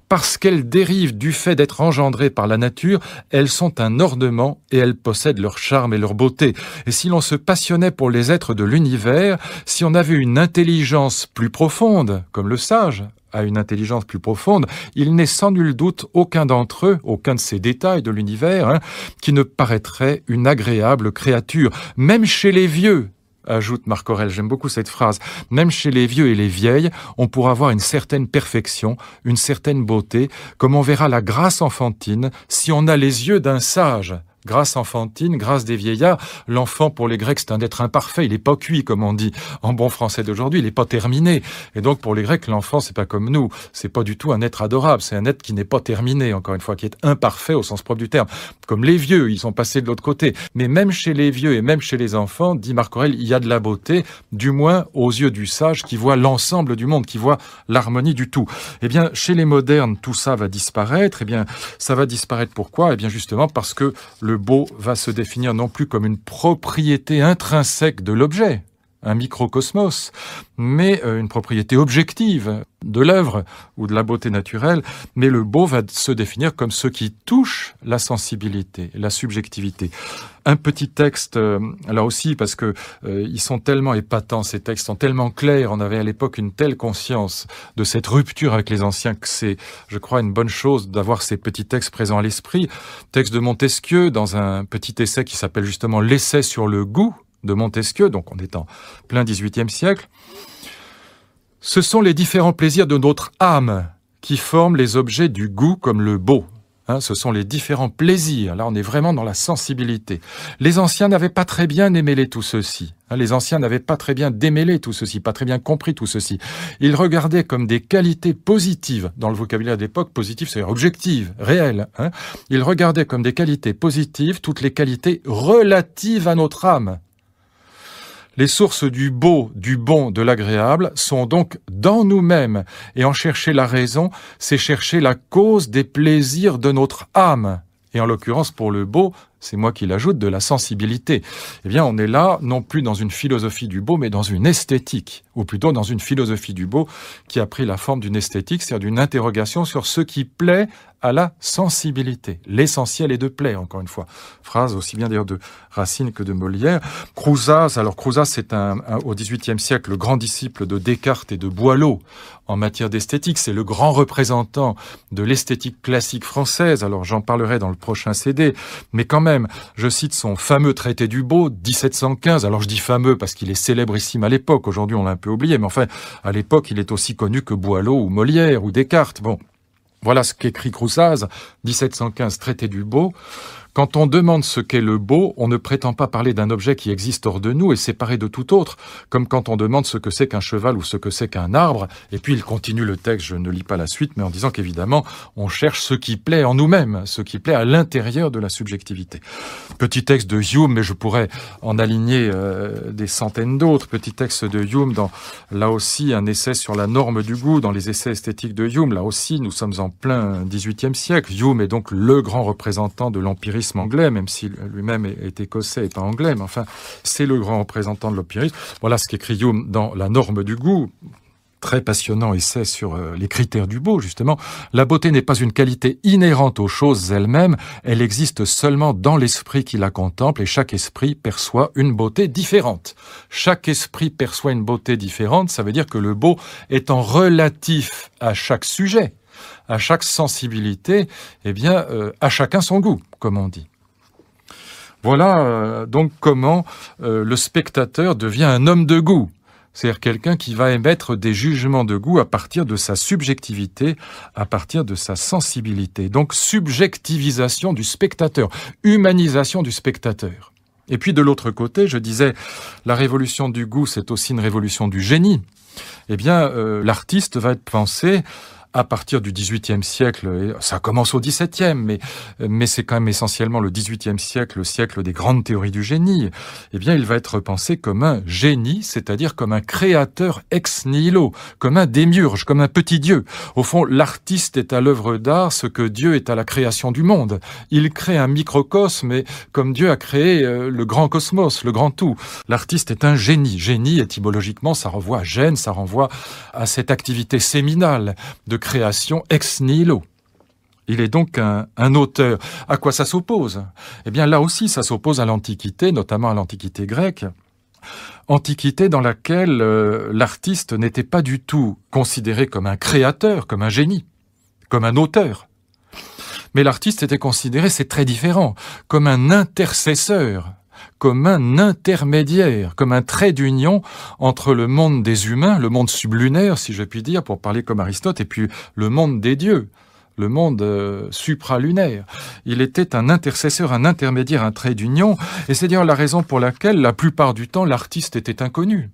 parce qu'elles dérivent du fait d'être engendrées par la nature, elles sont un ornement et elles possèdent leur charme et leur beauté. Et si l'on se passionnait pour les êtres de l'univers, si on avait une intelligence plus profonde, comme le sage a une intelligence plus profonde, il n'est sans nul doute aucun d'entre eux, aucun de ces détails de l'univers, qui ne paraîtrait une agréable créature. Même chez les vieux, ajoute Marc Aurèle, j'aime beaucoup cette phrase, même chez les vieux et les vieilles, on pourra voir une certaine perfection, une certaine beauté, comme on verra la grâce enfantine si on a les yeux d'un sage. Grâce enfantine, grâce des vieillards, l'enfant pour les Grecs c'est un être imparfait, il n'est pas cuit comme on dit en bon français d'aujourd'hui, il n'est pas terminé. Et donc pour les Grecs, l'enfant c'est pas comme nous, c'est pas du tout un être adorable, c'est un être qui n'est pas terminé, encore une fois, qui est imparfait au sens propre du terme. Comme les vieux, ils sont passés de l'autre côté. Mais même chez les vieux et même chez les enfants, dit Marc Aurèle, il y a de la beauté, du moins aux yeux du sage qui voit l'ensemble du monde, qui voit l'harmonie du tout. Eh bien, chez les modernes, tout ça va disparaître. Eh bien, ça va disparaître pourquoi ? Eh bien, justement parce que le beau va se définir non plus comme une propriété intrinsèque de l'objet, un microcosmos, mais une propriété objective de l'œuvre ou de la beauté naturelle, mais le beau va se définir comme ce qui touche la sensibilité, la subjectivité. Un petit texte, là aussi, parce que ils sont tellement épatants, ces textes sont tellement clairs, on avait à l'époque une telle conscience de cette rupture avec les anciens que c'est, je crois, une bonne chose d'avoir ces petits textes présents à l'esprit. Texte de Montesquieu, dans un petit essai qui s'appelle justement « L'essai sur le goût », de Montesquieu, donc on est en plein XVIIIe siècle. Ce sont les différents plaisirs de notre âme qui forment les objets du goût comme le beau. Ce sont les différents plaisirs. Là, on est vraiment dans la sensibilité. Les anciens n'avaient pas très bien démêlé tout ceci. Les anciens n'avaient pas très bien démêlé tout ceci, pas très bien compris tout ceci. Ils regardaient comme des qualités positives, dans le vocabulaire d'époque, positive, c'est-à-dire objective, réelle. Ils regardaient comme des qualités positives toutes les qualités relatives à notre âme. Les sources du beau, du bon, de l'agréable sont donc dans nous-mêmes. Et en chercher la raison, c'est chercher la cause des plaisirs de notre âme. Et en l'occurrence, pour le beau, c'est moi qui l'ajoute, de la sensibilité. Eh bien, on est là, non plus dans une philosophie du beau, mais dans une esthétique, ou plutôt dans une philosophie du beau qui a pris la forme d'une esthétique, c'est-à-dire d'une interrogation sur ce qui plaît à la sensibilité. L'essentiel est de plaire, encore une fois. Phrase aussi bien d'ailleurs de Racine que de Molière. Crouzaz, alors Crouzaz, c'est au XVIIIe siècle, le grand disciple de Descartes et de Boileau en matière d'esthétique. C'est le grand représentant de l'esthétique classique française. Alors j'en parlerai dans le prochain CD, mais quand même, je cite son fameux traité du beau, 1715. Alors je dis fameux parce qu'il est célébrissime à l'époque. Aujourd'hui, on l'a un peu oublié, mais enfin, à l'époque, il est aussi connu que Boileau ou Molière ou Descartes. Bon. Voilà ce qu'écrit Crouzaz, 1715, traité du beau. Quand on demande ce qu'est le beau, on ne prétend pas parler d'un objet qui existe hors de nous et séparé de tout autre, comme quand on demande ce que c'est qu'un cheval ou ce que c'est qu'un arbre. Et puis il continue le texte, je ne lis pas la suite, mais en disant qu'évidemment, on cherche ce qui plaît en nous-mêmes, ce qui plaît à l'intérieur de la subjectivité. Petit texte de Hume, mais je pourrais en aligner des centaines d'autres. Petit texte de Hume, dans là aussi un essai sur la norme du goût, dans les essais esthétiques de Hume. Là aussi, nous sommes en plein XVIIIe siècle. Hume est donc le grand représentant de l'empirisme anglais, même si lui-même est écossais et pas anglais, mais enfin, c'est le grand représentant de l'empirisme. Voilà ce qu'écrit Hume dans La norme du goût. Très passionnant essai sur les critères du beau, justement. La beauté n'est pas une qualité inhérente aux choses elles-mêmes, elle existe seulement dans l'esprit qui la contemple et chaque esprit perçoit une beauté différente. Chaque esprit perçoit une beauté différente, ça veut dire que le beau étant relatif à chaque sujet, à chaque sensibilité, eh bien, à chacun son goût, comme on dit. Voilà donc comment le spectateur devient un homme de goût. C'est-à-dire quelqu'un qui va émettre des jugements de goût à partir de sa subjectivité, à partir de sa sensibilité. Donc subjectivisation du spectateur, humanisation du spectateur. Et puis de l'autre côté, je disais, la révolution du goût, c'est aussi une révolution du génie. Eh bien, l'artiste va être pensé à partir du XVIIIe siècle, ça commence au XVIIe, mais c'est quand même essentiellement le XVIIIe siècle, le siècle des grandes théories du génie, eh bien il va être pensé comme un génie, c'est-à-dire comme un créateur ex nihilo, comme un démiurge, comme un petit dieu. Au fond, l'artiste est à l'œuvre d'art ce que Dieu est à la création du monde. Il crée un microcosme, mais comme Dieu a créé le grand cosmos, le grand tout. L'artiste est un génie. Génie, étymologiquement, ça renvoie à gène, ça renvoie à cette activité séminale de création ex nihilo. Il est donc un auteur. À quoi ça s'oppose? Eh bien là aussi, ça s'oppose à l'Antiquité, notamment à l'Antiquité grecque. Antiquité dans laquelle l'artiste n'était pas du tout considéré comme un créateur, comme un génie, comme un auteur. Mais l'artiste était considéré, c'est très différent, comme un intercesseur, comme un intermédiaire, comme un trait d'union entre le monde des humains, le monde sublunaire, si je puis dire, pour parler comme Aristote, et puis le monde des dieux, le monde supralunaire. Il était un intercesseur, un intermédiaire, un trait d'union, et c'est d'ailleurs la raison pour laquelle, la plupart du temps, l'artiste était inconnu.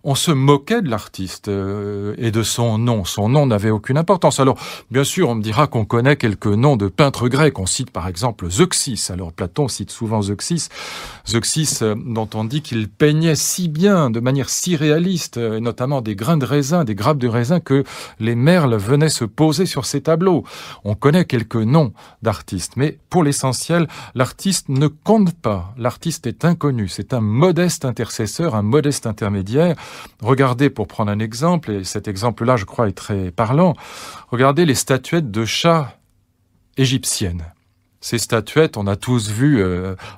On se moquait de l'artiste et de son nom. Son nom n'avait aucune importance. Alors, bien sûr, on me dira qu'on connaît quelques noms de peintres grecs. On cite par exemple Zeuxis. Alors, Platon cite souvent Zeuxis. Zeuxis, dont on dit qu'il peignait si bien, de manière si réaliste, et notamment des grains de raisin, des grappes de raisin, que les merles venaient se poser sur ses tableaux. On connaît quelques noms d'artistes. Mais pour l'essentiel, l'artiste ne compte pas. L'artiste est inconnu. C'est un modeste intercesseur, un modeste intermédiaire. Regardez, pour prendre un exemple, et cet exemple-là, je crois, est très parlant, regardez les statuettes de chats égyptiennes. Ces statuettes, on a tous vu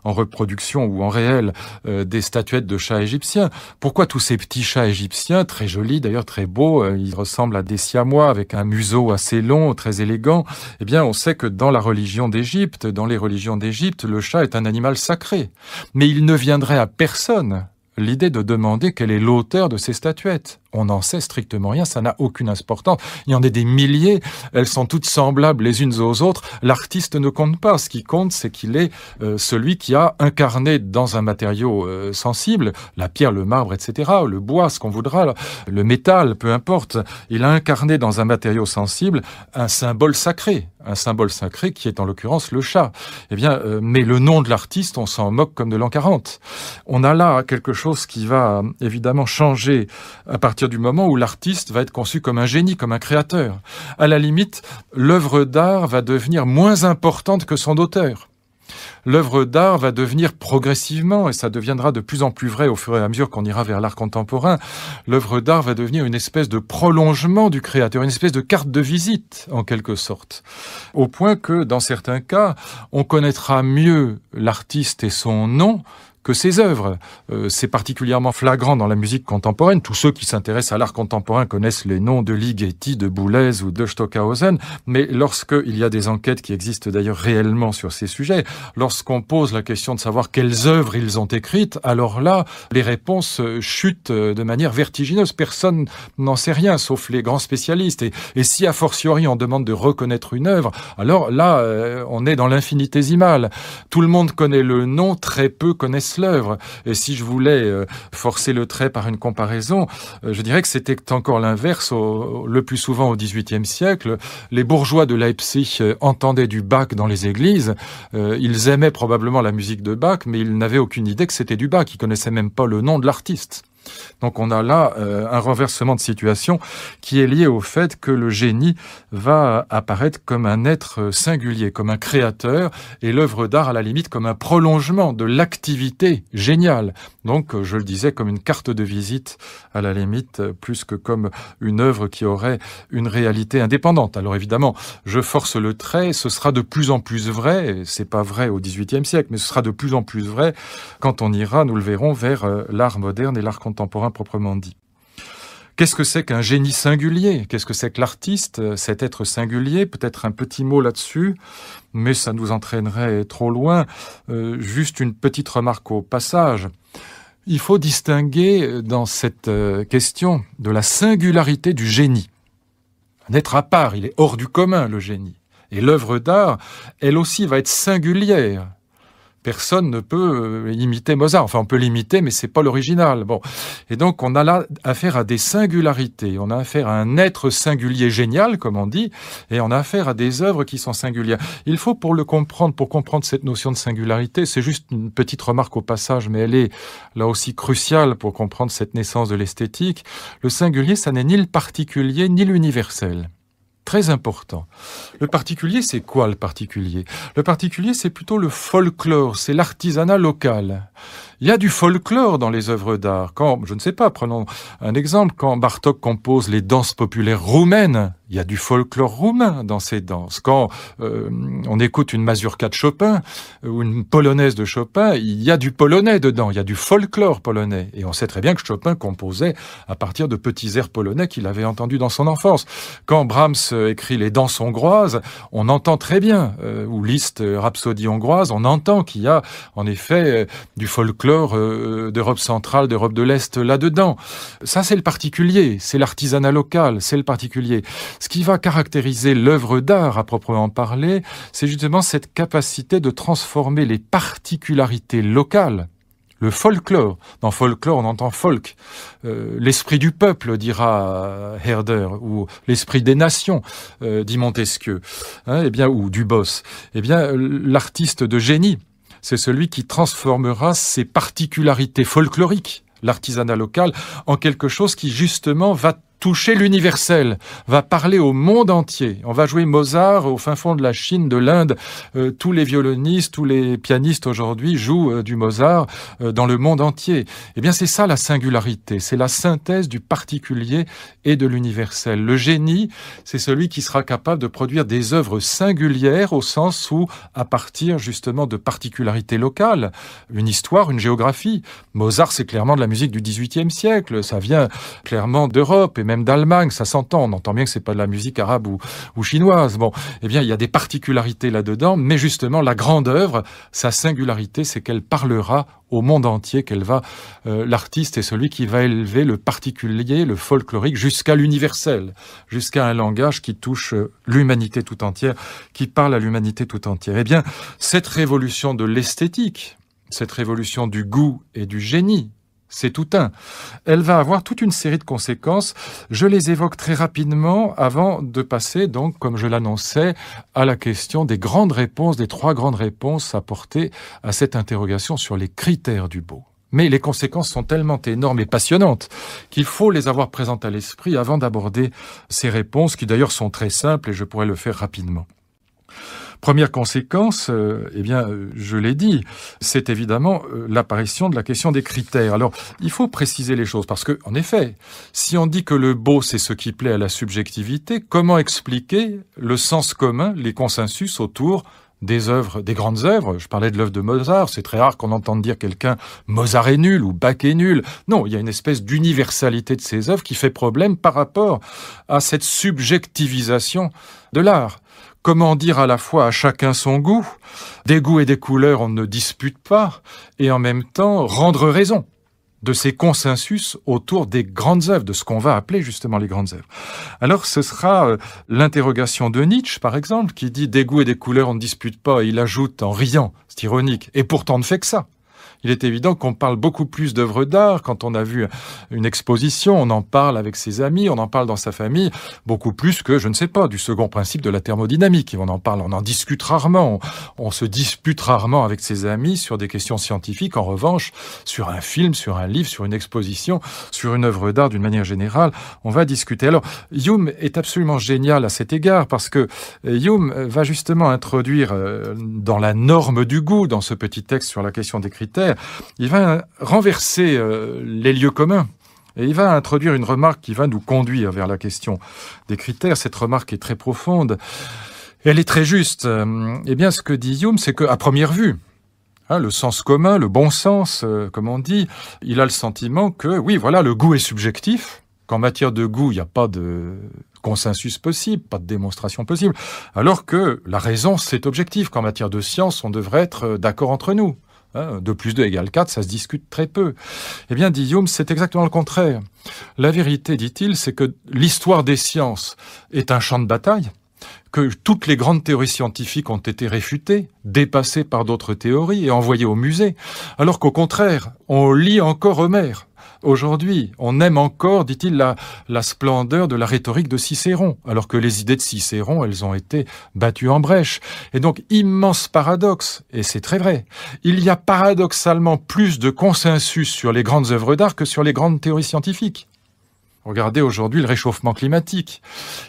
en reproduction ou en réel des statuettes de chats égyptiens. Pourquoi tous ces petits chats égyptiens, très jolis, d'ailleurs très beaux, ils ressemblent à des siamois avec un museau assez long, très élégant. Eh bien, on sait que dans la religion d'Égypte, dans les religions d'Égypte, le chat est un animal sacré. Mais il ne viendrait à personne l'idée de demander quel est l'auteur de ces statuettes. On n'en sait strictement rien, ça n'a aucune importance. Il y en a des milliers, elles sont toutes semblables les unes aux autres. L'artiste ne compte pas. Ce qui compte, c'est qu'il est celui qui a incarné dans un matériau sensible, la pierre, le marbre, etc., le bois, ce qu'on voudra, le métal, peu importe. Il a incarné dans un matériau sensible un symbole sacré qui est en l'occurrence le chat. Eh bien, mais le nom de l'artiste, on s'en moque comme de l'an 40. On a là quelque chose qui va évidemment changer à partir du moment où l'artiste va être conçu comme un génie, comme un créateur. À la limite, l'œuvre d'art va devenir moins importante que son auteur. L'œuvre d'art va devenir progressivement, et ça deviendra de plus en plus vrai au fur et à mesure qu'on ira vers l'art contemporain, l'œuvre d'art va devenir une espèce de prolongement du créateur, une espèce de carte de visite, en quelque sorte. Au point que, dans certains cas, on connaîtra mieux l'artiste et son nom que ses œuvres. C'est particulièrement flagrant dans la musique contemporaine. Tous ceux qui s'intéressent à l'art contemporain connaissent les noms de Ligeti, de Boulez ou de Stockhausen, mais lorsqu'il y a des enquêtes qui existent d'ailleurs réellement sur ces sujets, lorsqu'on pose la question de savoir quelles œuvres ils ont écrites, alors là, les réponses chutent de manière vertigineuse. Personne n'en sait rien, sauf les grands spécialistes. Et si a fortiori on demande de reconnaître une œuvre, alors là, on est dans l'infinitésimal. Tout le monde connaît le nom, très peu connaissent l'œuvre. Et si je voulais forcer le trait par une comparaison, je dirais que c'était encore l'inverse le plus souvent au XVIIIe siècle. Les bourgeois de Leipzig entendaient du Bach dans les églises. Ils aimaient probablement la musique de Bach, mais ils n'avaient aucune idée que c'était du Bach. Ils connaissaient même pas le nom de l'artiste. Donc on a là un renversement de situation qui est lié au fait que le génie va apparaître comme un être singulier, comme un créateur, et l'œuvre d'art à la limite comme un prolongement de l'activité géniale. Donc je le disais, comme une carte de visite à la limite, plus que comme une œuvre qui aurait une réalité indépendante. Alors évidemment, je force le trait, ce sera de plus en plus vrai, c'est pas vrai au XVIIIe siècle, mais ce sera de plus en plus vrai quand on ira, nous le verrons, vers l'art moderne et l'art contemporain proprement dit. Qu'est-ce que c'est qu'un génie singulier? Qu'est-ce que c'est que l'artiste, cet être singulier? Peut-être un petit mot là-dessus, mais ça nous entraînerait trop loin. Juste une petite remarque au passage. Il faut distinguer dans cette question de la singularité du génie. Un être à part, il est hors du commun, le génie. Et l'œuvre d'art, elle aussi, va être singulière. Personne ne peut imiter Mozart. Enfin, on peut l'imiter, mais c'est pas l'original. Bon. Et donc, on a là affaire à des singularités. On a affaire à un être singulier génial, comme on dit, et on a affaire à des œuvres qui sont singulières. Il faut, pour comprendre cette notion de singularité, c'est juste une petite remarque au passage, mais elle est là aussi cruciale pour comprendre cette naissance de l'esthétique. Le singulier, ça n'est ni le particulier, ni l'universel. Très important. Le particulier, c'est quoi le particulier? Le particulier, c'est plutôt le folklore, c'est l'artisanat local. Il y a du folklore dans les œuvres d'art. Quand, je ne sais pas, prenons un exemple, quand Bartók compose les danses populaires roumaines, il y a du folklore roumain dans ces danses. Quand on écoute une mazurka de Chopin ou une polonaise de Chopin, il y a du polonais dedans, il y a du folklore polonais. Et on sait très bien que Chopin composait à partir de petits airs polonais qu'il avait entendus dans son enfance. Quand Brahms écrit les danses hongroises, on entend très bien, ou Liszt, Rhapsodie hongroise, on entend qu'il y a en effet du folklore d'Europe centrale, d'Europe de l'Est là-dedans. Ça, c'est le particulier, c'est l'artisanat local, c'est le particulier. Ce qui va caractériser l'œuvre d'art à proprement parler, c'est justement cette capacité de transformer les particularités locales. Le folklore. Dans folklore, on entend folk. L'esprit du peuple, dira Herder, ou l'esprit des nations, dit Montesquieu, eh bien, ou Dubos. Eh bien, l'artiste de génie, c'est celui qui transformera ces particularités folkloriques, l'artisanat local, en quelque chose qui, justement, va toucher l'universel, va parler au monde entier. On va jouer Mozart au fin fond de la Chine, de l'Inde. Tous les violonistes, tous les pianistes aujourd'hui jouent du Mozart dans le monde entier. Eh bien, c'est ça la singularité, c'est la synthèse du particulier et de l'universel. Le génie, c'est celui qui sera capable de produire des œuvres singulières au sens où, à partir justement de particularités locales, une histoire, une géographie. Mozart, c'est clairement de la musique du XVIIIe siècle, ça vient clairement d'Europe et même d'Allemagne, ça s'entend. On entend bien que c'est pas de la musique arabe ou chinoise. Bon, eh bien, il y a des particularités là-dedans, mais justement, la grande œuvre, sa singularité, c'est qu'elle parlera au monde entier, qu'elle va, l'artiste est celui qui va élever le particulier, le folklorique, jusqu'à l'universel, jusqu'à un langage qui touche l'humanité tout entière, qui parle à l'humanité tout entière. Eh bien, cette révolution de l'esthétique, cette révolution du goût et du génie, c'est tout un. Elle va avoir toute une série de conséquences. Je les évoque très rapidement avant de passer, donc, comme je l'annonçais, à la question des grandes réponses, des 3 grandes réponses apportées à cette interrogation sur les critères du beau. Mais les conséquences sont tellement énormes et passionnantes qu'il faut les avoir présentes à l'esprit avant d'aborder ces réponses, qui d'ailleurs sont très simples et je pourrais le faire rapidement. Première conséquence, je l'ai dit, c'est évidemment l'apparition de la question des critères. Alors, il faut préciser les choses parce que, en effet, si on dit que le beau, c'est ce qui plaît à la subjectivité, comment expliquer le sens commun, les consensus autour des œuvres, des grandes œuvres? Je parlais de l'œuvre de Mozart, c'est très rare qu'on entende dire quelqu'un Mozart est nul ou Bach est nul. Non, il y a une espèce d'universalité de ces œuvres qui fait problème par rapport à cette subjectivisation de l'art. Comment dire à la fois à chacun son goût, des goûts et des couleurs on ne dispute pas, et en même temps rendre raison de ces consensus autour des grandes œuvres, de ce qu'on va appeler justement les grandes œuvres. Alors ce sera l'interrogation de Nietzsche, par exemple, qui dit « des goûts et des couleurs on ne dispute pas », et il ajoute en riant, c'est ironique, « et pourtant on ne fait que ça ». Il est évident qu'on parle beaucoup plus d'œuvres d'art. Quand on a vu une exposition, on en parle avec ses amis, on en parle dans sa famille, beaucoup plus que, je ne sais pas, du second principe de la thermodynamique. Et on en parle, on en discute rarement. On se dispute rarement avec ses amis sur des questions scientifiques. En revanche, sur un film, sur un livre, sur une exposition, sur une œuvre d'art d'une manière générale, on va discuter. Alors, Hume est absolument génial à cet égard parce que Hume va justement introduire dans la norme du goût, dans ce petit texte sur la question des critères, il va renverser les lieux communs et il va introduire une remarque qui va nous conduire vers la question des critères. Cette remarque est très profonde. Elle est très juste. Eh bien, ce que dit Hume, c'est qu'à première vue, le sens commun, le bon sens, comme on dit, il a le sentiment que, oui, voilà, le goût est subjectif, qu'en matière de goût, il n'y a pas de consensus possible, pas de démonstration possible, alors que la raison, c'est objectif, qu'en matière de science, on devrait être d'accord entre nous. 2 plus 2 égale 4, ça se discute très peu. Eh bien, dit Hume, c'est exactement le contraire. La vérité, dit-il, c'est que l'histoire des sciences est un champ de bataille, que toutes les grandes théories scientifiques ont été réfutées, dépassées par d'autres théories et envoyées au musée, alors qu'au contraire, on lit encore Homère. Aujourd'hui, on aime encore, dit-il, la splendeur de la rhétorique de Cicéron, alors que les idées de Cicéron, elles ont été battues en brèche. Et donc, immense paradoxe, et c'est très vrai. Il y a paradoxalement plus de consensus sur les grandes œuvres d'art que sur les grandes théories scientifiques. Regardez aujourd'hui le réchauffement climatique.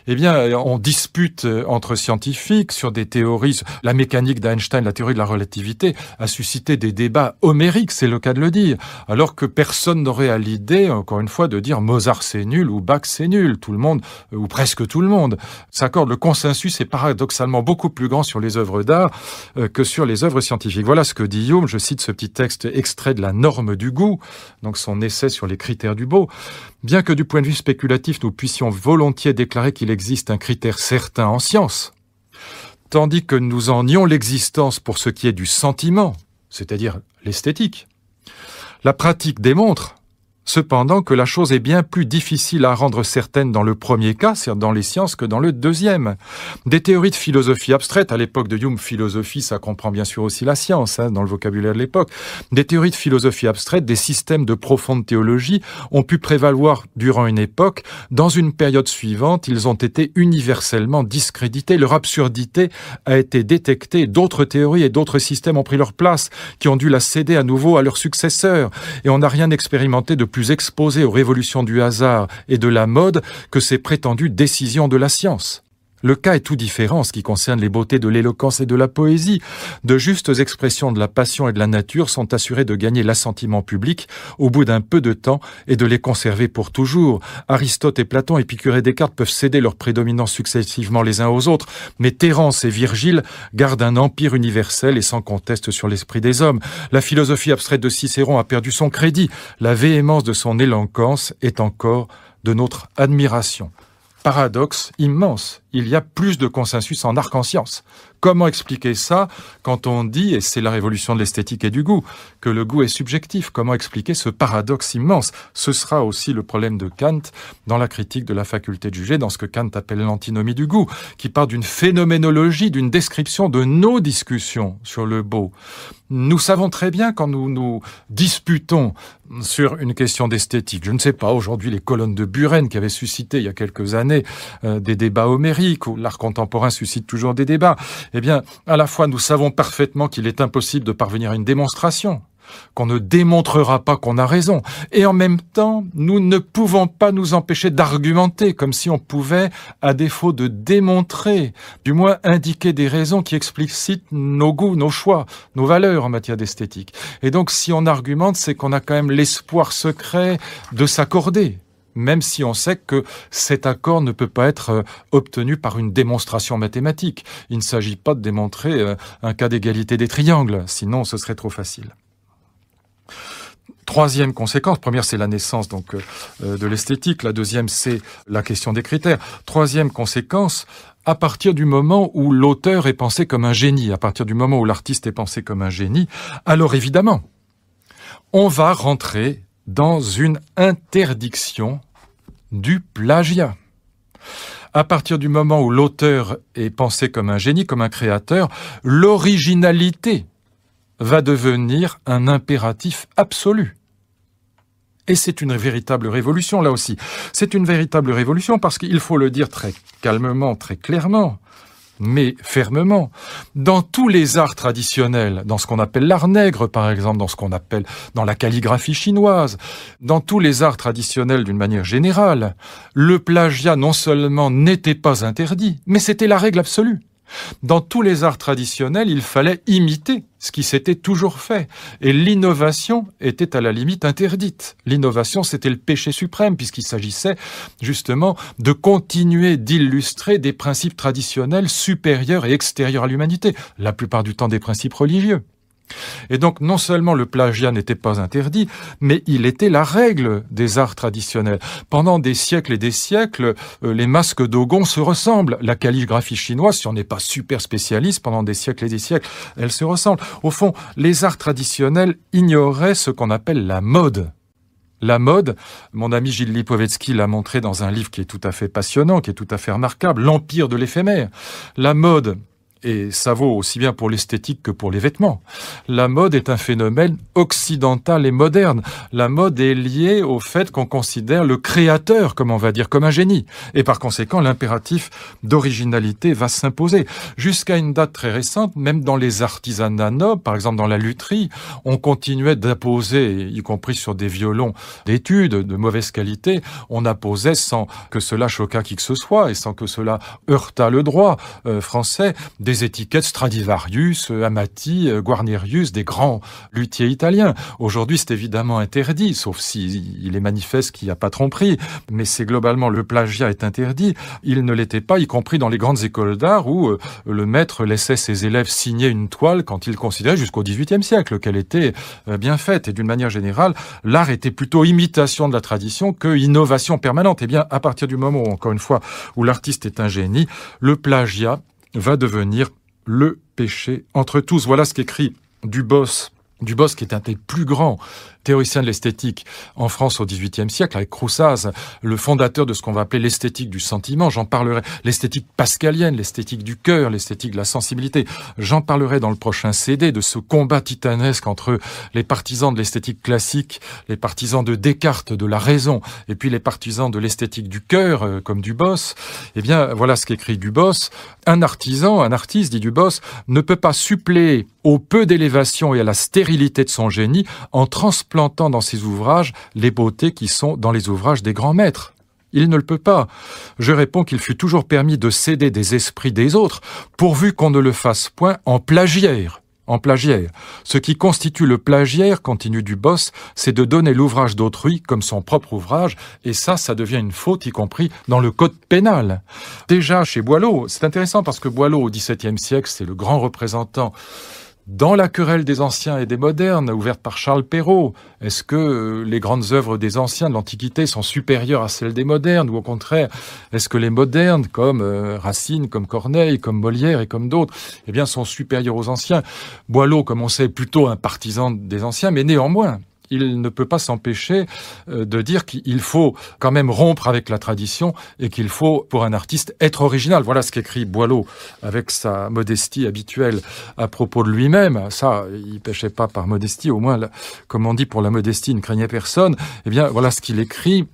Eh bien, on dispute entre scientifiques sur des théories. La mécanique d'Einstein, la théorie de la relativité, a suscité des débats homériques, c'est le cas de le dire. Alors que personne n'aurait à l'idée, encore une fois, de dire Mozart c'est nul ou Bach c'est nul. Tout le monde, ou presque tout le monde, s'accorde. Le consensus est paradoxalement beaucoup plus grand sur les œuvres d'art que sur les œuvres scientifiques. Voilà ce que dit Hume. Je cite ce petit texte extrait de La norme du goût, donc son essai sur les critères du beau. Bien que du point de vue spéculatif, nous puissions volontiers déclarer qu'il existe un critère certain en science, tandis que nous en nions l'existence pour ce qui est du sentiment, c'est-à-dire l'esthétique. La pratique démontre, cependant, que la chose est bien plus difficile à rendre certaine dans le premier cas, c'est-à-dire dans les sciences, que dans le deuxième. Des théories de philosophie abstraite, à l'époque de Hume, philosophie, ça comprend bien sûr aussi la science, dans le vocabulaire de l'époque. Des théories de philosophie abstraite, des systèmes de profonde théologie ont pu prévaloir durant une époque. Dans une période suivante, ils ont été universellement discrédités. Leur absurdité a été détectée. D'autres théories et d'autres systèmes ont pris leur place, qui ont dû la céder à nouveau à leurs successeurs. Et on n'a rien expérimenté de plus exposé aux révolutions du hasard et de la mode que ces prétendues décisions de la science. Le cas est tout différent en ce qui concerne les beautés de l'éloquence et de la poésie. De justes expressions de la passion et de la nature sont assurées de gagner l'assentiment public au bout d'un peu de temps et de les conserver pour toujours. Aristote et Platon, Épicure et Descartes peuvent céder leur prédominance successivement les uns aux autres, mais Terence et Virgile gardent un empire universel et sans conteste sur l'esprit des hommes. La philosophie abstraite de Cicéron a perdu son crédit. La véhémence de son éloquence est encore de notre admiration. Paradoxe immense. Il y a plus de consensus en art qu'en science. Comment expliquer ça quand on dit, et c'est la révolution de l'esthétique et du goût, que le goût est subjectif? Comment expliquer ce paradoxe immense? Ce sera aussi le problème de Kant dans la critique de la faculté de juger, dans ce que Kant appelle l'antinomie du goût, qui part d'une phénoménologie, d'une description de nos discussions sur le beau. Nous savons très bien quand nous nous disputons sur une question d'esthétique. Je ne sais pas, aujourd'hui, les colonnes de Buren qui avaient suscité il y a quelques années des débats homériques, où l'art contemporain suscite toujours des débats, eh bien, à la fois, nous savons parfaitement qu'il est impossible de parvenir à une démonstration, qu'on ne démontrera pas qu'on a raison. Et en même temps, nous ne pouvons pas nous empêcher d'argumenter, comme si on pouvait, à défaut de démontrer, du moins indiquer des raisons qui explicitent nos goûts, nos choix, nos valeurs en matière d'esthétique. Et donc, si on argumente, c'est qu'on a quand même l'espoir secret de s'accorder, même si on sait que cet accord ne peut pas être obtenu par une démonstration mathématique. Il ne s'agit pas de démontrer un cas d'égalité des triangles, sinon ce serait trop facile. Troisième conséquence, première c'est la naissance de l'esthétique, la deuxième c'est la question des critères. Troisième conséquence, à partir du moment où l'auteur est pensé comme un génie, à partir du moment où l'artiste est pensé comme un génie, alors évidemment, on va rentrer dans une interdiction du plagiat. À partir du moment où l'auteur est pensé comme un génie, comme un créateur, l'originalité va devenir un impératif absolu. Et c'est une véritable révolution, là aussi. C'est une véritable révolution parce qu'il faut le dire très calmement, très clairement, mais fermement. Dans tous les arts traditionnels, dans ce qu'on appelle l'art nègre, par exemple, dans la calligraphie chinoise, dans tous les arts traditionnels d'une manière générale, le plagiat non seulement n'était pas interdit, mais c'était la règle absolue. Dans tous les arts traditionnels, il fallait imiter ce qui s'était toujours fait. Et l'innovation était à la limite interdite. L'innovation, c'était le péché suprême, puisqu'il s'agissait justement de continuer d'illustrer des principes traditionnels supérieurs et extérieurs à l'humanité, la plupart du temps des principes religieux. Et donc, non seulement le plagiat n'était pas interdit, mais il était la règle des arts traditionnels. Pendant des siècles et des siècles, les masques Dogon se ressemblent. La calligraphie chinoise, si on n'est pas super spécialiste, pendant des siècles et des siècles, elle se ressemble. Au fond, les arts traditionnels ignoraient ce qu'on appelle la mode. La mode, mon ami Gilles Lipovetsky l'a montré dans un livre qui est tout à fait passionnant, qui est tout à fait remarquable, L'Empire de l'éphémère. La mode, et ça vaut aussi bien pour l'esthétique que pour les vêtements. La mode est un phénomène occidental et moderne. La mode est liée au fait qu'on considère le créateur, comme on va dire, comme un génie. Et par conséquent, l'impératif d'originalité va s'imposer. Jusqu'à une date très récente, même dans les artisanats nobles, par exemple dans la lutherie, on continuait d'apposer, y compris sur des violons d'études de mauvaise qualité, on apposait sans que cela choquât qui que ce soit et sans que cela heurtât le droit français, des étiquettes Stradivarius, Amati, Guarnerius, des grands luthiers italiens. Aujourd'hui, c'est évidemment interdit, sauf s'il est manifeste qu'il n'y a pas tromperie, mais c'est globalement le plagiat est interdit. Il ne l'était pas, y compris dans les grandes écoles d'art où le maître laissait ses élèves signer une toile quand il considérait jusqu'au XVIIIe siècle qu'elle était bien faite. Et d'une manière générale, l'art était plutôt imitation de la tradition que innovation permanente. Et bien, à partir du moment où, encore une fois, où l'artiste est un génie, le plagiat va devenir le péché entre tous. Voilà ce qu'écrit Dubos. Dubos, qui est un des plus grands théoriciens de l'esthétique en France au XVIIIe siècle, avec Croussaz, le fondateur de ce qu'on va appeler l'esthétique du sentiment. J'en parlerai. L'esthétique pascalienne, l'esthétique du cœur, l'esthétique de la sensibilité. J'en parlerai dans le prochain CD de ce combat titanesque entre les partisans de l'esthétique classique, les partisans de Descartes, de la raison, et puis les partisans de l'esthétique du cœur, comme Dubos. Eh bien, voilà ce qu'écrit Dubos. Un artisan, un artiste, dit Dubos, ne peut pas suppléer au peu d'élévation et à la stérilité de son génie en transplantant dans ses ouvrages les beautés qui sont dans les ouvrages des grands maîtres. Il ne le peut pas. Je réponds qu'il fut toujours permis de céder des esprits des autres, pourvu qu'on ne le fasse point en plagiaire. En plagiaire. Ce qui constitue le plagiaire, continue Dubos, c'est de donner l'ouvrage d'autrui comme son propre ouvrage, et ça devient une faute, y compris dans le code pénal. Déjà, chez Boileau, c'est intéressant parce que Boileau, au XVIIe siècle, c'est le grand représentant dans la querelle des anciens et des modernes, ouverte par Charles Perrault. Est-ce que les grandes œuvres des anciens de l'Antiquité sont supérieures à celles des modernes, ou au contraire, est-ce que les modernes, comme Racine, comme Corneille, comme Molière et comme d'autres, eh bien, sont supérieures aux anciens? Boileau, comme on sait, est plutôt un partisan des anciens, mais néanmoins, il ne peut pas s'empêcher de dire qu'il faut quand même rompre avec la tradition et qu'il faut, pour un artiste, être original. Voilà ce qu'écrit Boileau avec sa modestie habituelle à propos de lui-même. Ça, il pêchait pas par modestie, au moins, comme on dit, pour la modestie, il ne craignait personne. Eh bien, voilà ce qu'il écrit.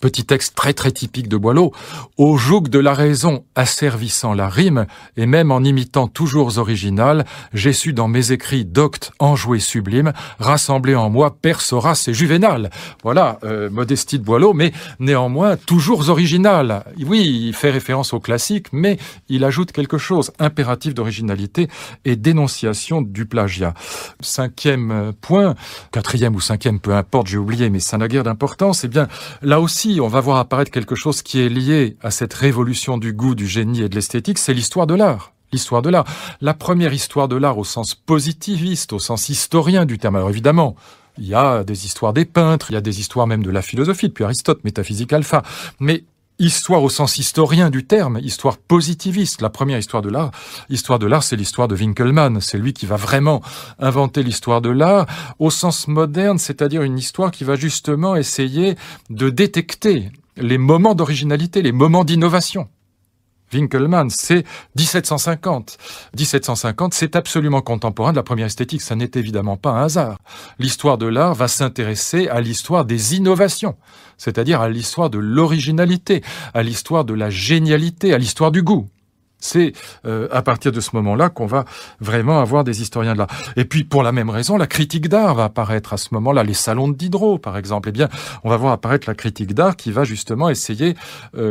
Petit texte très très typique de Boileau. Au joug de la raison asservissant la rime, et même en imitant toujours original, j'ai su dans mes écrits doctes enjoués sublimes, rassembler en moi Perse, Horace et Juvénal. Voilà, modestie de Boileau, mais néanmoins toujours original. Oui, il fait référence au classique, mais il ajoute quelque chose, impératif d'originalité et dénonciation du plagiat. Cinquième point, quatrième ou cinquième, peu importe, j'ai oublié, mais ça n'a guère d'importance. Eh bien, là aussi, on va voir apparaître quelque chose qui est lié à cette révolution du goût, du génie et de l'esthétique, c'est l'histoire de l'art. L'histoire de l'art. La première histoire de l'art au sens positiviste, au sens historien du terme. Alors évidemment, il y a des histoires des peintres, il y a des histoires même de la philosophie, depuis Aristote, métaphysique alpha. Mais histoire au sens historien du terme, histoire positiviste. La première histoire de l'art, c'est l'histoire de Winckelmann. C'est lui qui va vraiment inventer l'histoire de l'art au sens moderne, c'est-à-dire une histoire qui va justement essayer de détecter les moments d'originalité, les moments d'innovation. Winckelmann, c'est 1750. 1750, c'est absolument contemporain de la première esthétique. Ça n'est évidemment pas un hasard. L'histoire de l'art va s'intéresser à l'histoire des innovations, c'est-à-dire à l'histoire de l'originalité, à l'histoire de la génialité, à l'histoire du goût. C'est à partir de ce moment-là qu'on va vraiment avoir des historiens de l'art. Et puis, pour la même raison, la critique d'art va apparaître à ce moment-là. Les salons de Diderot, par exemple. Eh bien, on va voir apparaître la critique d'art qui va justement essayer,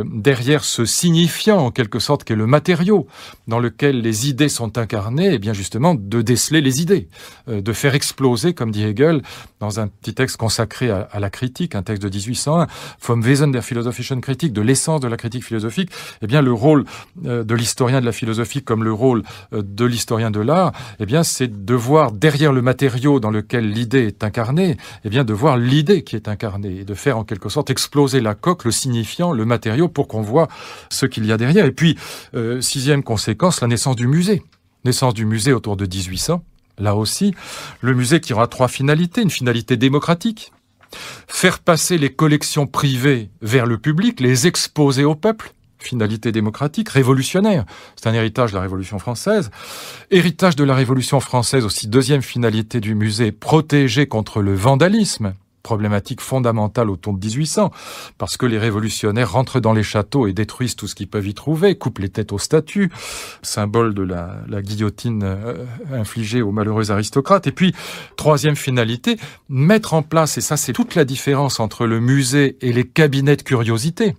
derrière ce signifiant, en quelque sorte, qu'est le matériau, dans lequel les idées sont incarnées, eh bien, justement, de déceler les idées, de faire exploser, comme dit Hegel, dans un petit texte consacré à la critique, un texte de 1801, Vom Wesen der philosophischen Kritik, de l'essence de la critique philosophique, eh bien, le rôle de l'histoire l'historien de la philosophie comme le rôle de l'historien de l'art, eh bien, c'est de voir derrière le matériau dans lequel l'idée est incarnée, eh bien, de voir l'idée qui est incarnée et de faire en quelque sorte exploser la coque, le signifiant, le matériau pour qu'on voit ce qu'il y a derrière. Et puis, sixième conséquence, la naissance du musée. Naissance du musée autour de 1800. Là aussi, le musée qui aura trois finalités. Une finalité démocratique. Faire passer les collections privées vers le public, les exposer au peuple. Finalité démocratique, révolutionnaire. C'est un héritage de la Révolution française. Héritage de la Révolution française aussi, deuxième finalité du musée, protéger contre le vandalisme. Problématique fondamentale autour de 1800, parce que les révolutionnaires rentrent dans les châteaux et détruisent tout ce qu'ils peuvent y trouver, coupent les têtes aux statues, symbole de la guillotine infligée aux malheureux aristocrates. Et puis, troisième finalité, mettre en place, et ça c'est toute la différence entre le musée et les cabinets de curiosité,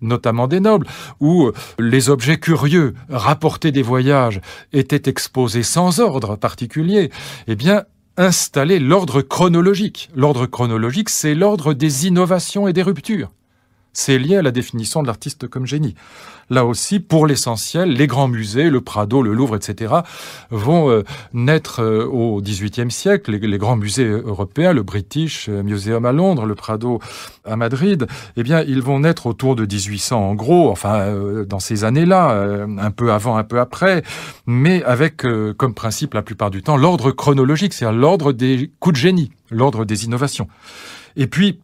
notamment des nobles, où les objets curieux rapportés des voyages étaient exposés sans ordre particulier, eh bien, installer l'ordre chronologique. L'ordre chronologique, c'est l'ordre des innovations et des ruptures. C'est lié à la définition de l'artiste comme génie. Là aussi, pour l'essentiel, les grands musées, le Prado, le Louvre, etc., vont naître au XVIIIe siècle. Les grands musées européens, le British Museum à Londres, le Prado à Madrid, eh bien, ils vont naître autour de 1800 en gros, enfin, dans ces années-là, un peu avant, un peu après, mais avec comme principe, la plupart du temps, l'ordre chronologique, c'est-à-dire l'ordre des coups de génie, l'ordre des innovations. Et puis,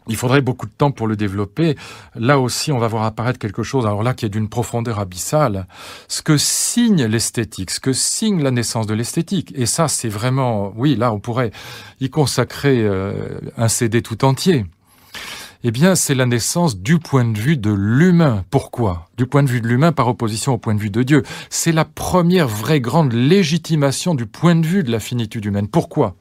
il faudrait beaucoup de temps pour le développer. Là aussi, on va voir apparaître quelque chose, alors là, qui est d'une profondeur abyssale. Ce que signe l'esthétique, ce que signe la naissance de l'esthétique. Et ça, c'est vraiment... Oui, là, on pourrait y consacrer un CD tout entier. Eh bien, c'est la naissance du point de vue de l'humain. Pourquoi ? Du point de vue de l'humain par opposition au point de vue de Dieu. C'est la première vraie grande légitimation du point de vue de la finitude humaine. Pourquoi ?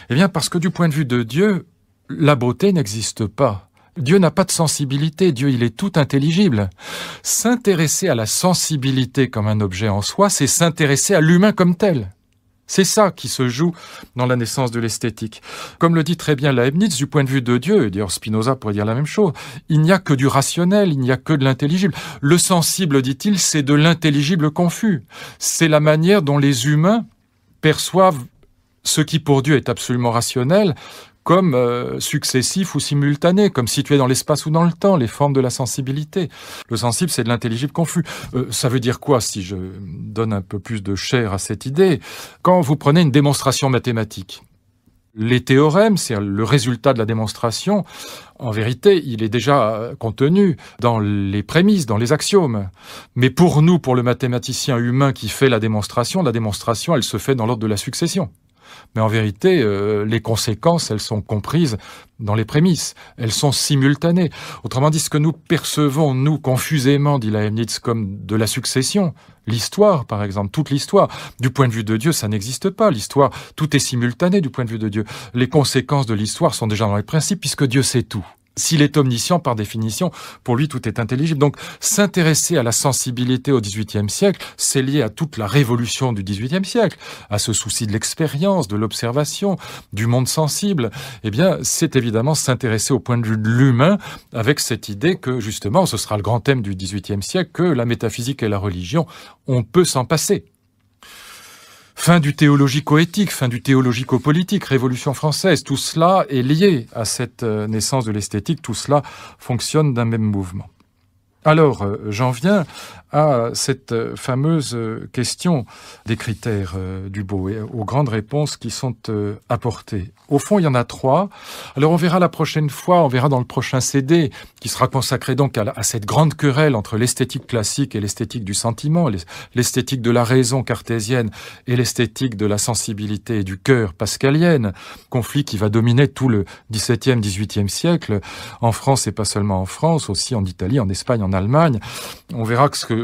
Eh bien, parce que du point de vue de Dieu, la beauté n'existe pas. Dieu n'a pas de sensibilité, Dieu il est tout intelligible. S'intéresser à la sensibilité comme un objet en soi, c'est s'intéresser à l'humain comme tel. C'est ça qui se joue dans la naissance de l'esthétique. Comme le dit très bien Leibniz, du point de vue de Dieu, et d'ailleurs Spinoza pourrait dire la même chose, il n'y a que du rationnel, il n'y a que de l'intelligible. Le sensible, dit-il, c'est de l'intelligible confus. C'est la manière dont les humains perçoivent ce qui pour Dieu est absolument rationnel, comme successif ou simultané, comme situé dans l'espace ou dans le temps, les formes de la sensibilité. Le sensible, c'est de l'intelligible confus. Ça veut dire quoi, si je donne un peu plus de chair à cette idée ? Quand vous prenez une démonstration mathématique, les théorèmes, c'est le résultat de la démonstration, en vérité, il est déjà contenu dans les prémices, dans les axiomes. Mais pour nous, pour le mathématicien humain qui fait la démonstration, elle se fait dans l'ordre de la succession. Mais en vérité, les conséquences, elles sont comprises dans les prémices. Elles sont simultanées. Autrement dit, ce que nous percevons, nous, confusément, dit Leibniz, comme de la succession, l'histoire, par exemple, toute l'histoire, du point de vue de Dieu, ça n'existe pas. L'histoire, tout est simultané du point de vue de Dieu. Les conséquences de l'histoire sont déjà dans les principes, puisque Dieu sait tout. S'il est omniscient, par définition, pour lui, tout est intelligible. Donc, s'intéresser à la sensibilité au XVIIIe siècle, c'est lié à toute la révolution du XVIIIe siècle, à ce souci de l'expérience, de l'observation, du monde sensible. Eh bien, c'est évidemment s'intéresser au point de vue de l'humain, avec cette idée que, justement, ce sera le grand thème du XVIIIe siècle, que la métaphysique et la religion, on peut s'en passer. Fin du théologico-éthique, fin du théologico-politique, Révolution française, tout cela est lié à cette naissance de l'esthétique, tout cela fonctionne d'un même mouvement. Alors, j'en viens à cette fameuse question des critères du beau et aux grandes réponses qui sont apportées. Au fond, il y en a 3. Alors, on verra la prochaine fois, on verra dans le prochain CD, qui sera consacré donc à cette grande querelle entre l'esthétique classique et l'esthétique du sentiment, l'esthétique de la raison cartésienne et l'esthétique de la sensibilité et du cœur pascalienne, conflit qui va dominer tout le XVIIe, XVIIIe siècle, en France et pas seulement en France, aussi en Italie, en Espagne, en Allemagne. On verra que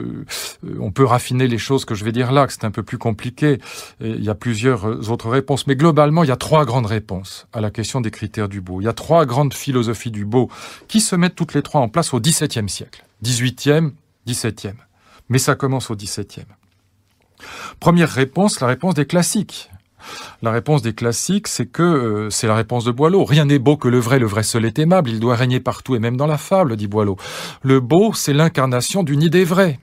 on peut raffiner les choses que je vais dire là, que c'est un peu plus compliqué. Et il y a plusieurs autres réponses. Mais globalement, il y a 3 grandes réponses à la question des critères du beau. Il y a 3 grandes philosophies du beau qui se mettent toutes les 3 en place au XVIIe siècle. XVIIIe, XVIIe. Mais ça commence au XVIIe. Première réponse, la réponse des classiques. La réponse des classiques, c'est que c'est la réponse de Boileau. Rien n'est beau que le vrai seul est aimable, il doit régner partout et même dans la fable, dit Boileau. Le beau, c'est l'incarnation d'une idée vraie.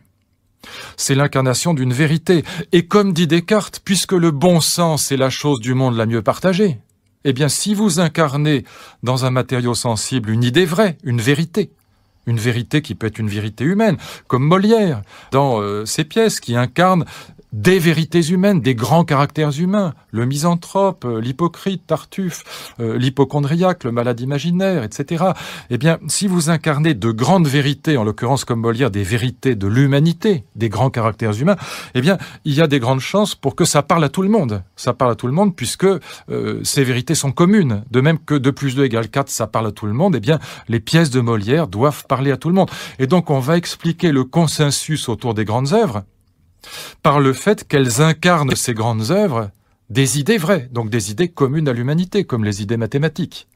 C'est l'incarnation d'une vérité. Et comme dit Descartes, puisque le bon sens est la chose du monde la mieux partagée, eh bien, si vous incarnez dans un matériau sensible une idée vraie, une vérité qui peut être une vérité humaine, comme Molière, dans ses pièces, qui incarnent des vérités humaines, des grands caractères humains, le misanthrope, l'hypocrite, Tartuffe, l'hypocondriaque, le malade imaginaire, etc. Eh bien, si vous incarnez de grandes vérités, en l'occurrence comme Molière, des vérités de l'humanité, des grands caractères humains, eh bien, il y a des grandes chances pour que ça parle à tout le monde. Ça parle à tout le monde puisque ces vérités sont communes. De même que 2 + 2 = 4, ça parle à tout le monde, eh bien, les pièces de Molière doivent parler à tout le monde. Et donc, on va expliquer le consensus autour des grandes œuvres par le fait qu'elles incarnent, ces grandes œuvres, des idées vraies, donc des idées communes à l'humanité, comme les idées mathématiques.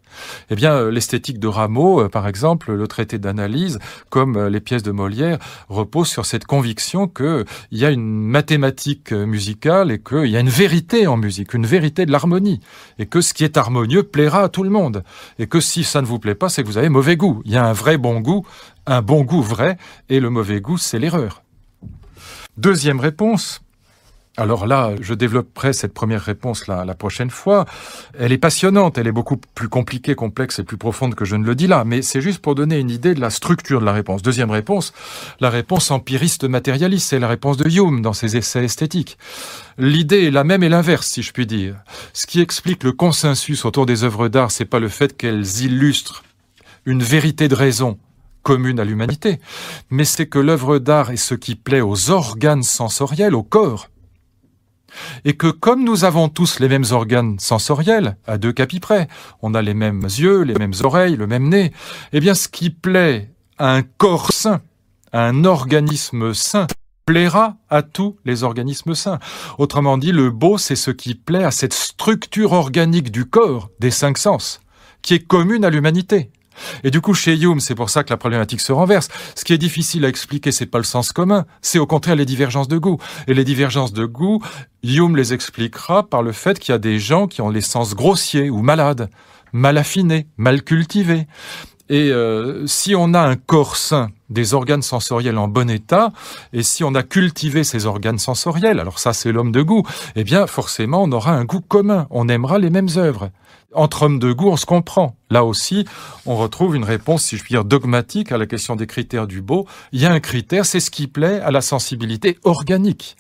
Eh bien, l'esthétique de Rameau, par exemple, le traité d'analyse, comme les pièces de Molière, reposent sur cette conviction qu'il y a une mathématique musicale et qu'il y a une vérité en musique, une vérité de l'harmonie, et que ce qui est harmonieux plaira à tout le monde, et que si ça ne vous plaît pas, c'est que vous avez mauvais goût. Il y a un vrai bon goût, un bon goût vrai, et le mauvais goût, c'est l'erreur. Deuxième réponse. Alors là, je développerai cette première réponse la prochaine fois. Elle est passionnante, elle est beaucoup plus compliquée, complexe et plus profonde que je ne le dis là, mais c'est juste pour donner une idée de la structure de la réponse. Deuxième réponse, la réponse empiriste matérialiste, c'est la réponse de Hume dans ses essais esthétiques. L'idée est la même et l'inverse, si je puis dire. Ce qui explique le consensus autour des œuvres d'art, c'est pas le fait qu'elles illustrent une vérité de raison commune à l'humanité, mais c'est que l'œuvre d'art est ce qui plaît aux organes sensoriels, au corps. Et que comme nous avons tous les mêmes organes sensoriels, à 2 capis près, on a les mêmes yeux, les mêmes oreilles, le même nez, eh bien ce qui plaît à un corps sain, à un organisme sain, plaira à tous les organismes sains. Autrement dit, le beau, c'est ce qui plaît à cette structure organique du corps, des 5 sens, qui est commune à l'humanité. Et du coup, chez Hume, c'est pour ça que la problématique se renverse. Ce qui est difficile à expliquer, c'est pas le sens commun, c'est au contraire les divergences de goût. Et les divergences de goût, Hume les expliquera par le fait qu'il y a des gens qui ont les sens grossiers ou malades, mal affinés, mal cultivés. Et si on a un corps sain, des organes sensoriels en bon état, et si on a cultivé ces organes sensoriels, alors ça c'est l'homme de goût, eh bien forcément on aura un goût commun, on aimera les mêmes œuvres. Entre hommes de goût, on se comprend. Là aussi, on retrouve une réponse, si je puis dire, dogmatique à la question des critères du beau. Il y a un critère, c'est ce qui plaît à la sensibilité organique,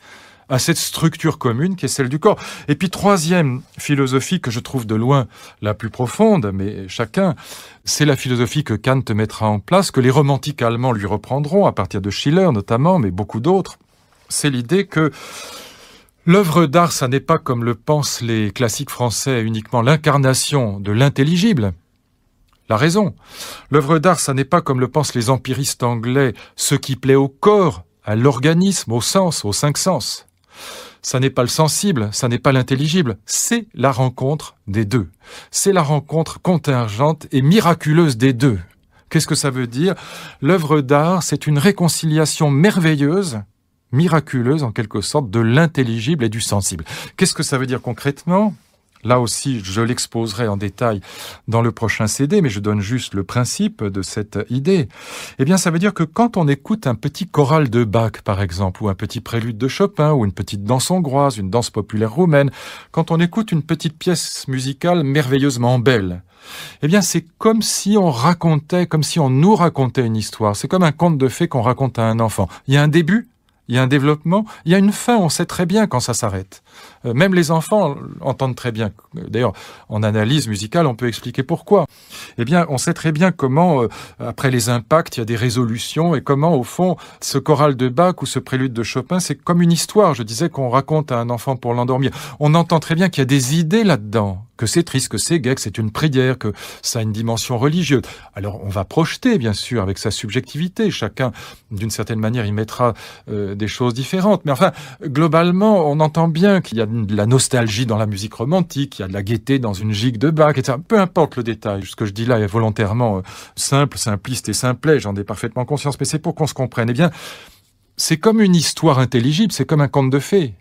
à cette structure commune qui est celle du corps. Et puis, troisième philosophie que je trouve de loin la plus profonde, mais chacun, c'est la philosophie que Kant mettra en place, que les romantiques allemands lui reprendront, à partir de Schiller notamment, mais beaucoup d'autres. C'est l'idée que l'œuvre d'art, ça n'est pas, comme le pensent les classiques français, uniquement l'incarnation de l'intelligible, la raison. L'œuvre d'art, ça n'est pas, comme le pensent les empiristes anglais, ce qui plaît au corps, à l'organisme, au sens, aux 5 sens. Ça n'est pas le sensible, ça n'est pas l'intelligible, c'est la rencontre des deux. C'est la rencontre contingente et miraculeuse des deux. Qu'est-ce que ça veut dire? L'œuvre d'art, c'est une réconciliation merveilleuse, miraculeuse en quelque sorte, de l'intelligible et du sensible. Qu'est-ce que ça veut dire concrètement? Là aussi, je l'exposerai en détail dans le prochain CD, mais je donne juste le principe de cette idée. Eh bien, ça veut dire que quand on écoute un petit choral de Bach, par exemple, ou un petit prélude de Chopin, ou une petite danse hongroise, une danse populaire roumaine, quand on écoute une petite pièce musicale merveilleusement belle, eh bien, c'est comme si on racontait, comme si on nous racontait une histoire. C'est comme un conte de fées qu'on raconte à un enfant. Il y a un début, il y a un développement, il y a une fin, on sait très bien quand ça s'arrête. Même les enfants entendent très bien. D'ailleurs, en analyse musicale, on peut expliquer pourquoi. Eh bien, on sait très bien comment, après les impacts, il y a des résolutions et comment, au fond, ce choral de Bach ou ce prélude de Chopin, c'est comme une histoire. Je disais qu'on raconte à un enfant pour l'endormir. On entend très bien qu'il y a des idées là-dedans, que c'est triste, que c'est gai, que c'est une prière, que ça a une dimension religieuse. Alors, on va projeter, bien sûr, avec sa subjectivité. Chacun, d'une certaine manière, y mettra des choses différentes. Mais enfin, globalement, on entend bien qu'il y a de la nostalgie dans la musique romantique, il y a de la gaieté dans une gigue de Bach, etc. Peu importe le détail. Ce que je dis là est volontairement simple, simpliste et simplet, j'en ai parfaitement conscience, mais c'est pour qu'on se comprenne. Eh bien, c'est comme une histoire intelligible, c'est comme un conte de fées.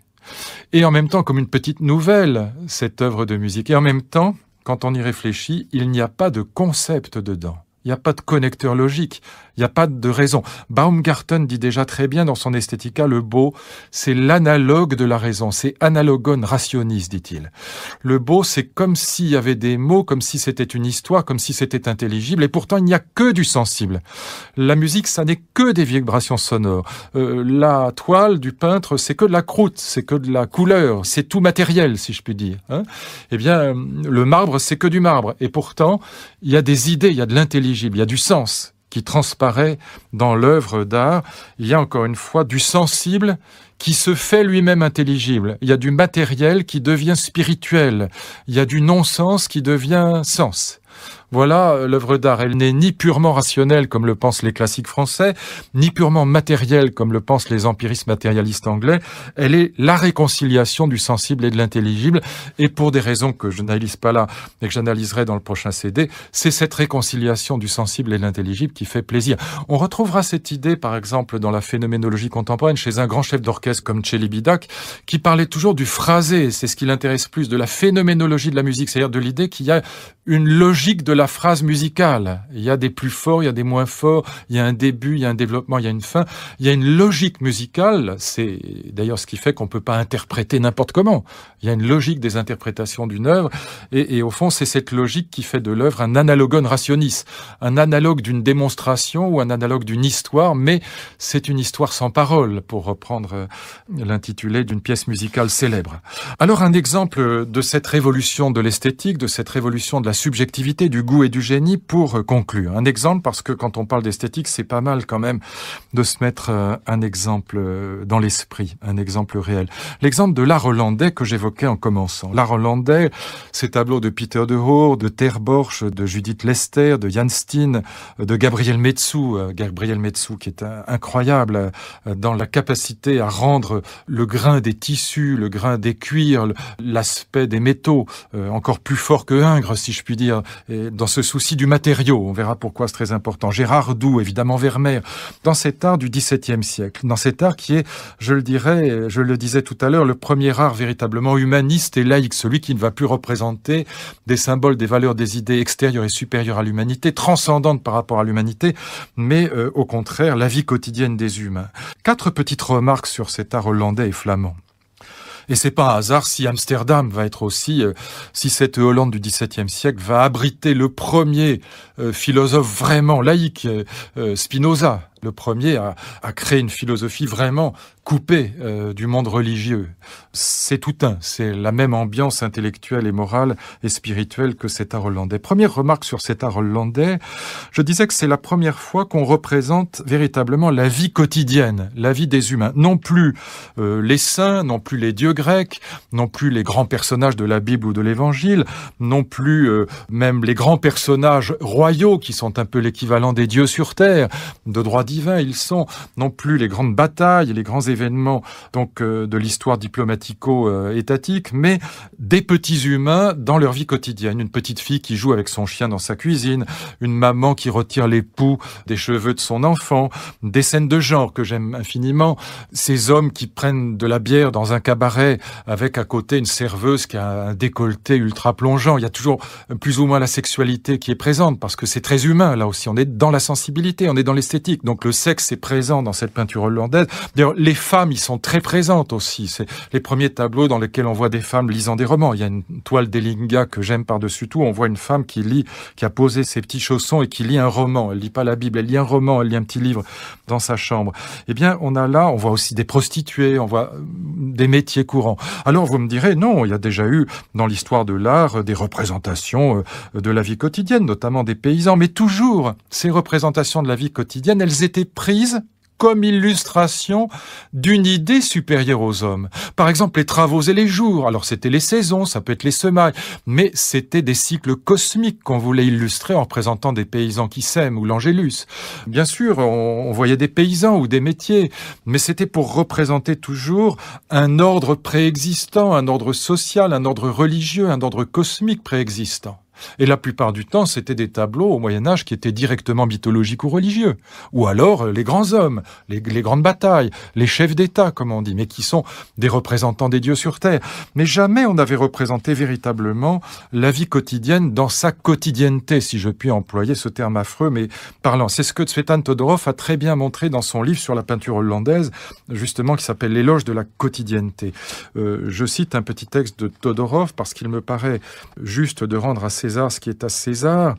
Et en même temps, comme une petite nouvelle, cette œuvre de musique. Et en même temps, quand on y réfléchit, il n'y a pas de concept dedans. Il n'y a pas de connecteur logique. Il n'y a pas de raison. Baumgarten dit déjà très bien dans son Esthética, le beau, c'est l'analogue de la raison. C'est analogon rationis, dit-il. Le beau, c'est comme s'il y avait des mots, comme si c'était une histoire, comme si c'était intelligible. Et pourtant, il n'y a que du sensible. La musique, ça n'est que des vibrations sonores. La toile du peintre, c'est que de la croûte, c'est que de la couleur, c'est tout matériel, si je puis dire. Eh bien, le marbre, c'est que du marbre. Et pourtant, il y a des idées, il y a de l'intelligible, il y a du sens qui transparaît dans l'œuvre d'art. Il y a encore une fois du sensible qui se fait lui-même intelligible. Il y a du matériel qui devient spirituel. Il y a du non-sens qui devient sens. Voilà l'œuvre d'art. Elle n'est ni purement rationnelle, comme le pensent les classiques français, ni purement matérielle, comme le pensent les empiristes matérialistes anglais. Elle est la réconciliation du sensible et de l'intelligible. Et pour des raisons que je n'analyse pas là, et que j'analyserai dans le prochain CD, c'est cette réconciliation du sensible et de l'intelligible qui fait plaisir. On retrouvera cette idée, par exemple, dans la phénoménologie contemporaine, chez un grand chef d'orchestre comme Celibidache, qui parlait toujours du phrasé. C'est ce qui l'intéresse plus, de la phénoménologie de la musique, c'est-à-dire de l'idée qu'il y a une logique de la phrase musicale. Il y a des plus forts, il y a des moins forts, il y a un début, il y a un développement, il y a une fin. Il y a une logique musicale, c'est d'ailleurs ce qui fait qu'on ne peut pas interpréter n'importe comment. Il y a une logique des interprétations d'une œuvre, et au fond, c'est cette logique qui fait de l'œuvre un analogon rationis, un analogue d'une démonstration ou un analogue d'une histoire, mais c'est une histoire sans parole, pour reprendre l'intitulé d'une pièce musicale célèbre. Alors, un exemple de cette révolution de l'esthétique, de cette révolution de la subjectivité, du goût et du génie, pour conclure. Un exemple, parce que quand on parle d'esthétique, c'est pas mal quand même de se mettre un exemple dans l'esprit, un exemple réel. L'exemple de l'art hollandais que j'évoquais en commençant. L'art hollandais, ces tableaux de Pieter de Hoor, de Ter Borch, de Judith Leyster, de Jan Steen, de Gabriel Metsu, qui est incroyable dans la capacité à rendre le grain des tissus, le grain des cuirs, l'aspect des métaux encore plus fort que Ingres, si je puis dire, et dans ce souci du matériau. On verra pourquoi c'est très important. Gérard Doux, évidemment Vermeer, dans cet art du XVIIe siècle, dans cet art qui est, je le disais tout à l'heure, le premier art véritablement humaniste et laïque, celui qui ne va plus représenter des symboles, des valeurs, des idées extérieures et supérieures à l'humanité, transcendantes par rapport à l'humanité, mais au contraire, la vie quotidienne des humains. 4 petites remarques sur cet art hollandais et flamand. Et c'est pas un hasard si Amsterdam va être aussi, si cette Hollande du XVIIe siècle va abriter le premier philosophe vraiment laïque, Spinoza, le premier à créer une philosophie vraiment coupée du monde religieux. C'est tout c'est la même ambiance intellectuelle et morale et spirituelle que cet art hollandais. Première remarque sur cet art hollandais, je disais que c'est la première fois qu'on représente véritablement la vie quotidienne, la vie des humains. Non plus les saints, non plus les dieux grecs, non plus les grands personnages de la Bible ou de l'Évangile, non plus même les grands personnages royaux qui sont un peu l'équivalent des dieux sur terre, de droit divin ils sont, non plus les grandes batailles, les grands événements donc de l'histoire diplomatico-étatique, mais des petits humains dans leur vie quotidienne. Une petite fille qui joue avec son chien dans sa cuisine, une maman qui retire les poux des cheveux de son enfant, des scènes de genre que j'aime infiniment, ces hommes qui prennent de la bière dans un cabaret avec à côté une serveuse qui a un décolleté ultra plongeant. Il y a toujours plus ou moins la sexualité qui est présente parce que c'est très humain là aussi. On est dans la sensibilité, on est dans l'esthétique. Donc le sexe est présent dans cette peinture hollandaise. D'ailleurs, les femmes y sont très présentes aussi. C'est les premiers tableaux dans lesquels on voit des femmes lisant des romans. Il y a une toile d'Ellinga que j'aime par-dessus tout. On voit une femme qui lit, qui a posé ses petits chaussons et qui lit un roman. Elle lit pas la Bible, elle lit un roman, elle lit un petit livre dans sa chambre. Eh bien, on voit aussi des prostituées, on voit des métiers courants. Alors vous me direz, non, il y a déjà eu dans l'histoire de l'art des représentations de la vie quotidienne, notamment des paysans, mais toujours ces représentations de la vie quotidienne, elles étaient prises comme illustration d'une idée supérieure aux hommes. Par exemple, les travaux et les jours. Alors, c'était les saisons, ça peut être les semailles, mais c'était des cycles cosmiques qu'on voulait illustrer en représentant des paysans qui sèment ou l'Angélus. Bien sûr, on voyait des paysans ou des métiers, mais c'était pour représenter toujours un ordre préexistant, un ordre social, un ordre religieux, un ordre cosmique préexistant. Et la plupart du temps, c'était des tableaux au Moyen-Âge qui étaient directement mythologiques ou religieux. Ou alors les grands hommes, les grandes batailles, les chefs d'État, comme on dit, mais qui sont des représentants des dieux sur Terre. Mais jamais on n'avait représenté véritablement la vie quotidienne dans sa quotidienneté, si je puis employer ce terme affreux, mais parlant. C'est ce que Tzvetan Todorov a très bien montré dans son livre sur la peinture hollandaise, justement, qui s'appelle L'éloge de la quotidienneté. Je cite un petit texte de Todorov parce qu'il me paraît juste de rendre à César ce qui est à César.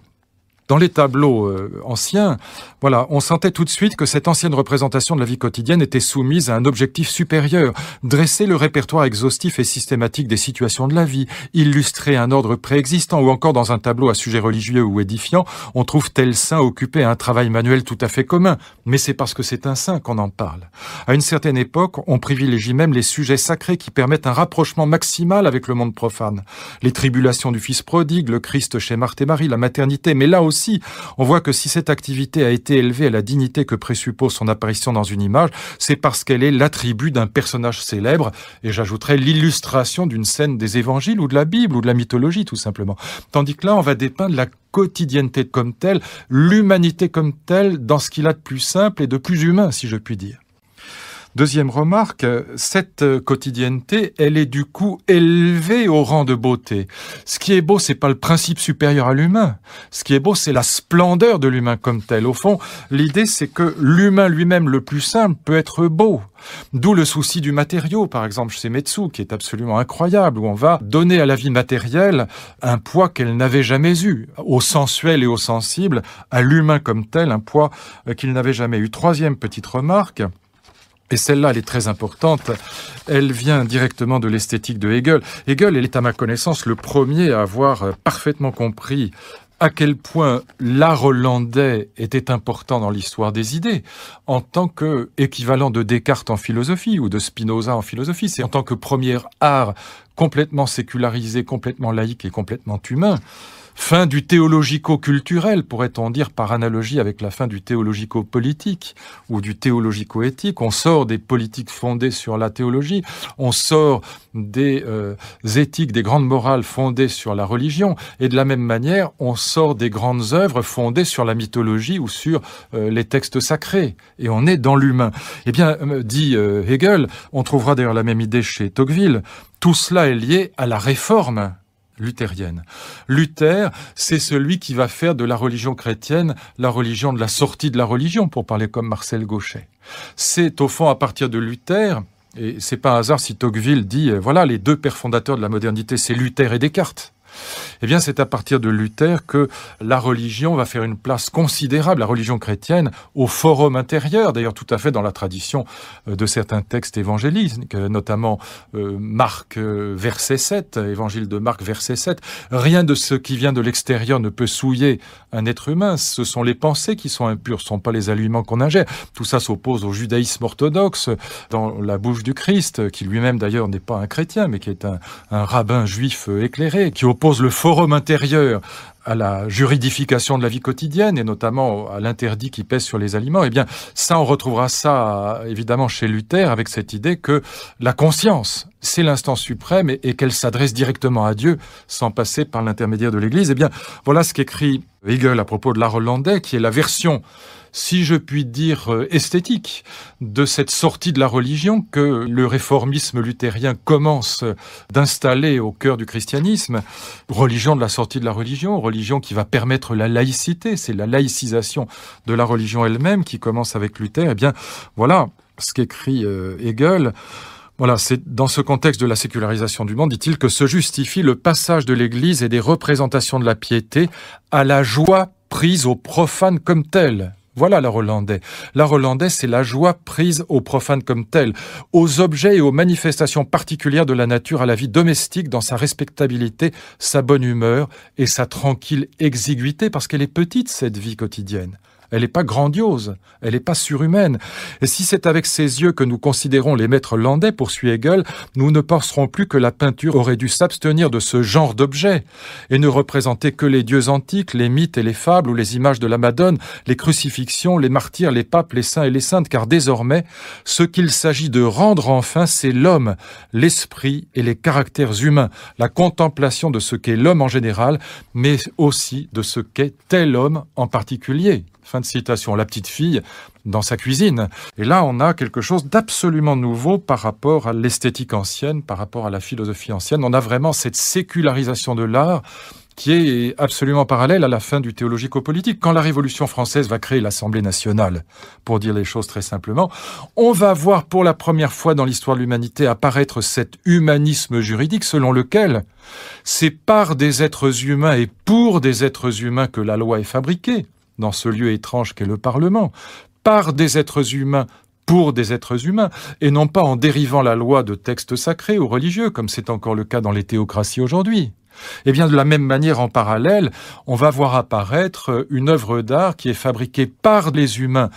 Dans les tableaux anciens, voilà, on sentait tout de suite que cette ancienne représentation de la vie quotidienne était soumise à un objectif supérieur, dresser le répertoire exhaustif et systématique des situations de la vie, illustrer un ordre préexistant, ou encore dans un tableau à sujet religieux ou édifiant, on trouve tel saint occupé à un travail manuel tout à fait commun. Mais c'est parce que c'est un saint qu'on en parle. À une certaine époque, on privilégie même les sujets sacrés qui permettent un rapprochement maximal avec le monde profane. Les tribulations du fils prodigue, le Christ chez Marthe et Marie, la maternité, mais là aussi, on voit que si cette activité a été élevée à la dignité que présuppose son apparition dans une image, c'est parce qu'elle est l'attribut d'un personnage célèbre, et j'ajouterais l'illustration d'une scène des évangiles ou de la Bible ou de la mythologie tout simplement. Tandis que là, on va dépeindre la quotidienneté comme telle, l'humanité comme telle, dans ce qu'il a de plus simple et de plus humain, si je puis dire. Deuxième remarque, cette quotidienneté, elle est du coup élevée au rang de beauté. Ce qui est beau, c'est pas le principe supérieur à l'humain. Ce qui est beau, c'est la splendeur de l'humain comme tel. Au fond, l'idée, c'est que l'humain lui-même le plus simple peut être beau. D'où le souci du matériau, par exemple chez Metsu, qui est absolument incroyable, où on va donner à la vie matérielle un poids qu'elle n'avait jamais eu, au sensuel et au sensible, à l'humain comme tel, un poids qu'il n'avait jamais eu. Troisième petite remarque, et celle-là, elle est très importante, elle vient directement de l'esthétique de Hegel. Hegel, il est à ma connaissance le premier à avoir parfaitement compris à quel point l'art hollandais était important dans l'histoire des idées, en tant qu'équivalent de Descartes en philosophie ou de Spinoza en philosophie. C'est en tant que premier art complètement sécularisé, complètement laïque et complètement humain. Fin du théologico-culturel, pourrait-on dire par analogie avec la fin du théologico-politique ou du théologico-éthique. On sort des politiques fondées sur la théologie, on sort des éthiques, des grandes morales fondées sur la religion, et de la même manière, on sort des grandes œuvres fondées sur la mythologie ou sur les textes sacrés, et on est dans l'humain. Eh bien, dit Hegel, on trouvera d'ailleurs la même idée chez Tocqueville, tout cela est lié à la réforme luthérienne. Luther, c'est celui qui va faire de la religion chrétienne la religion de la sortie de la religion, pour parler comme Marcel Gauchet. C'est au fond à partir de Luther, et c'est pas un hasard si Tocqueville dit, voilà, les deux pères fondateurs de la modernité, c'est Luther et Descartes. Eh bien, c'est à partir de Luther que la religion va faire une place considérable, la religion chrétienne, au forum intérieur, d'ailleurs tout à fait dans la tradition de certains textes évangéliques, notamment Marc, verset 7, évangile de Marc, verset 7. Rien de ce qui vient de l'extérieur ne peut souiller un être humain. Ce sont les pensées qui sont impures, ce ne sont pas les aliments qu'on ingère. Tout ça s'oppose au judaïsme orthodoxe, dans la bouche du Christ, qui lui-même d'ailleurs n'est pas un chrétien, mais qui est un rabbin juif éclairé, qui oppose le forum intérieur à la juridification de la vie quotidienne et notamment à l'interdit qui pèse sur les aliments. Eh bien, ça, on retrouvera ça évidemment chez Luther avec cette idée que la conscience, c'est l'instance suprême et qu'elle s'adresse directement à Dieu sans passer par l'intermédiaire de l'Église. Eh bien, voilà ce qu'écrit Hegel à propos de l'art hollandais, qui est la version, si je puis dire, esthétique de cette sortie de la religion que le réformisme luthérien commence d'installer au cœur du christianisme. Religion de la sortie de la religion qui va permettre la laïcité, c'est la laïcisation de la religion elle-même qui commence avec Luther. Eh bien, voilà ce qu'écrit Hegel. Voilà, c'est dans ce contexte de la sécularisation du monde, dit-il, que se justifie le passage de l'Église et des représentations de la piété à la joie prise aux profanes comme telle. Voilà l'art hollandais. L'art hollandais, c'est la joie prise aux profanes comme telle, aux objets et aux manifestations particulières de la nature, à la vie domestique dans sa respectabilité, sa bonne humeur et sa tranquille exiguïté, parce qu'elle est petite, cette vie quotidienne. Elle n'est pas grandiose, elle n'est pas surhumaine. Et si c'est avec ces yeux que nous considérons les maîtres hollandais, poursuit Hegel, nous ne penserons plus que la peinture aurait dû s'abstenir de ce genre d'objets et ne représenter que les dieux antiques, les mythes et les fables ou les images de la Madone, les crucifixions, les martyrs, les papes, les saints et les saintes, car désormais, ce qu'il s'agit de rendre enfin, c'est l'homme, l'esprit et les caractères humains, la contemplation de ce qu'est l'homme en général, mais aussi de ce qu'est tel homme en particulier. Fin de citation. La petite fille dans sa cuisine. Et là, on a quelque chose d'absolument nouveau par rapport à l'esthétique ancienne, par rapport à la philosophie ancienne. On a vraiment cette sécularisation de l'art qui est absolument parallèle à la fin du théologico-politique. Quand la Révolution française va créer l'Assemblée nationale, pour dire les choses très simplement, on va voir pour la première fois dans l'histoire de l'humanité apparaître cet humanisme juridique selon lequel c'est par des êtres humains et pour des êtres humains que la loi est fabriquée, dans ce lieu étrange qu'est le Parlement, par des êtres humains, pour des êtres humains, et non pas en dérivant la loi de textes sacrés ou religieux, comme c'est encore le cas dans les théocraties aujourd'hui. Eh bien, de la même manière, en parallèle, on va voir apparaître une œuvre d'art qui est fabriquée par les humains,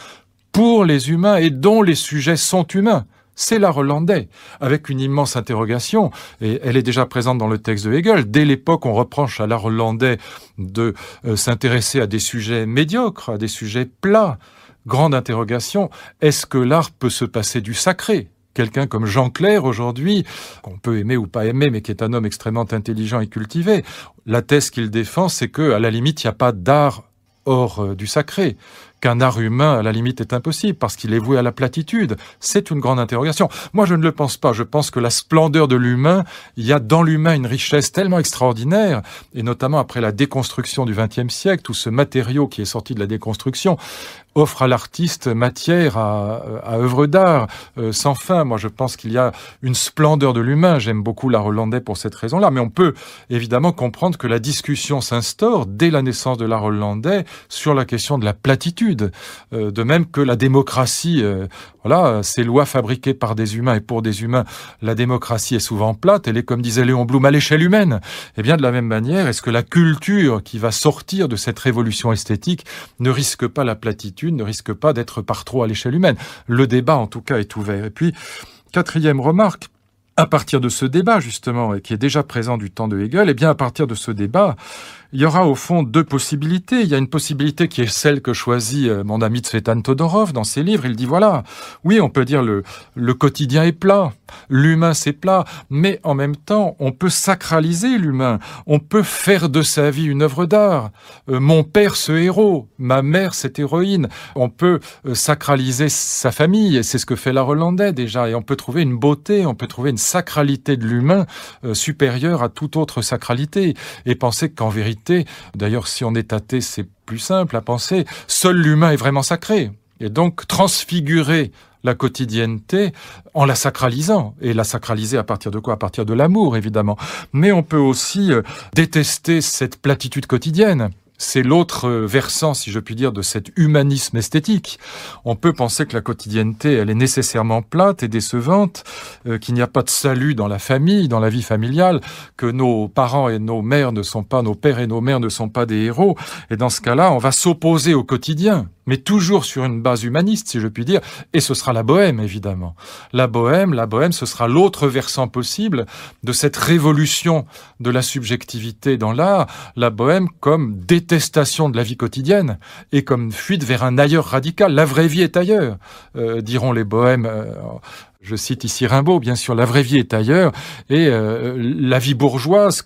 pour les humains, et dont les sujets sont humains. C'est l'art hollandais, avec une immense interrogation, et elle est déjà présente dans le texte de Hegel. Dès l'époque, on reproche à l'art hollandais de s'intéresser à des sujets médiocres, à des sujets plats. Grande interrogation, est-ce que l'art peut se passer du sacré ? Quelqu'un comme Jean Clair, aujourd'hui, qu'on peut aimer ou pas aimer, mais qui est un homme extrêmement intelligent et cultivé, la thèse qu'il défend, c'est qu'à la limite, il n'y a pas d'art hors du sacré, qu'un art humain, à la limite, est impossible, parce qu'il est voué à la platitude. C'est une grande interrogation. Moi, je ne le pense pas. Je pense que la splendeur de l'humain, il y a dans l'humain une richesse tellement extraordinaire, et notamment après la déconstruction du XXe siècle, tout ce matériau qui est sorti de la déconstruction offre à l'artiste matière à œuvre d'art sans fin. Moi, je pense qu'il y a une splendeur de l'humain. J'aime beaucoup l'art hollandais pour cette raison-là. Mais on peut évidemment comprendre que la discussion s'instaure dès la naissance de l'art hollandais sur la question de la platitude. De même que la démocratie, ces lois fabriquées par des humains et pour des humains, la démocratie est souvent plate. Elle est, comme disait Léon Blum, à l'échelle humaine. Et bien, de la même manière, est-ce que la culture qui va sortir de cette révolution esthétique ne risque pas la platitude, ne risque pas d'être par trop à l'échelle humaine? Le débat, en tout cas, est ouvert. Et puis, quatrième remarque, à partir de ce débat, justement, et qui est déjà présent du temps de Hegel, eh bien, à partir de ce débat, il y aura au fond deux possibilités. Il y a une possibilité qui est celle que choisit mon ami Tsvetan Todorov dans ses livres. Il dit voilà, oui, on peut dire le quotidien est plat, l'humain c'est plat, mais en même temps, on peut sacraliser l'humain, on peut faire de sa vie une œuvre d'art. Mon père ce héros, ma mère cette héroïne. On peut sacraliser sa famille, et c'est ce que fait l'art hollandais déjà, et on peut trouver une beauté, on peut trouver une sacralité de l'humain supérieure à toute autre sacralité, et penser qu'en vérité, d'ailleurs, si on est athée, c'est plus simple à penser. Seul l'humain est vraiment sacré. Et donc, transfigurer la quotidienneté en la sacralisant. Et la sacraliser à partir de quoi? À partir de l'amour, évidemment. Mais on peut aussi détester cette platitude quotidienne. C'est l'autre versant, si je puis dire, de cet humanisme esthétique. On peut penser que la quotidienneté, elle est nécessairement plate et décevante, qu'il n'y a pas de salut dans la famille, dans la vie familiale, que nos parents et nos mères ne sont pas, nos pères et nos mères ne sont pas des héros. Et dans ce cas-là, on va s'opposer au quotidien, mais toujours sur une base humaniste, si je puis dire, et ce sera la bohème, évidemment. La bohème, ce sera l'autre versant possible de cette révolution de la subjectivité dans l'art, la bohème comme détestation de la vie quotidienne et comme fuite vers un ailleurs radical. La vraie vie est ailleurs, diront les bohèmes. Je cite ici Rimbaud, bien sûr, la vraie vie est ailleurs, et la vie bourgeoise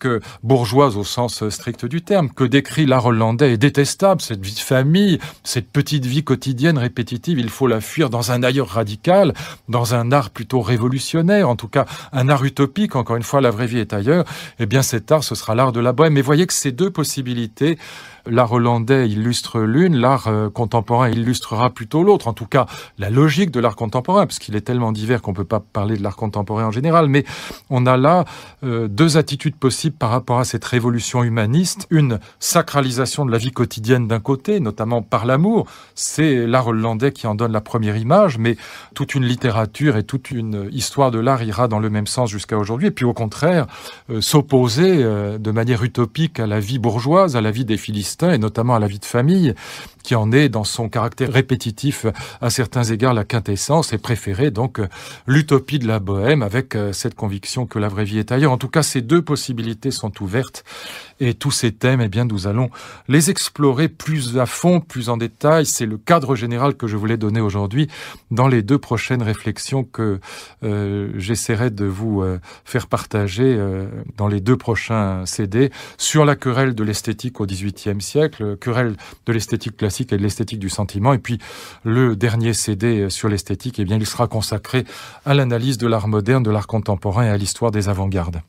au sens strict du terme, que décrit l'art hollandais est détestable, cette vie de famille, cette petite vie quotidienne répétitive, il faut la fuir dans un ailleurs radical, dans un art plutôt révolutionnaire, en tout cas un art utopique, encore une fois, la vraie vie est ailleurs, eh bien cet art, ce sera l'art de la bohème. Mais voyez que ces deux possibilités, l'art hollandais illustre l'une, l'art contemporain illustrera plutôt l'autre. En tout cas, la logique de l'art contemporain, parce qu'il est tellement divers qu'on peut pas parler de l'art contemporain en général. Mais on a là deux attitudes possibles par rapport à cette révolution humaniste. Une sacralisation de la vie quotidienne d'un côté, notamment par l'amour. C'est l'art hollandais qui en donne la première image, mais toute une littérature et toute une histoire de l'art ira dans le même sens jusqu'à aujourd'hui. Et puis au contraire, s'opposer de manière utopique à la vie bourgeoise, à la vie des Philistins, destin et notamment à la vie de famille, qui en est dans son caractère répétitif à certains égards la quintessence, et préférer donc l'utopie de la bohème avec cette conviction que la vraie vie est ailleurs. En tout cas, ces deux possibilités sont ouvertes et tous ces thèmes, eh bien, nous allons les explorer plus à fond, plus en détail. C'est le cadre général que je voulais donner aujourd'hui dans les deux prochaines réflexions que j'essaierai de vous faire partager dans les deux prochains CD sur la querelle de l'esthétique au XVIIIe siècle, querelle de l'esthétique classique et de l'esthétique du sentiment. Et puis le dernier CD sur l'esthétique, eh bien, il sera consacré à l'analyse de l'art moderne, de l'art contemporain et à l'histoire des avant-gardes.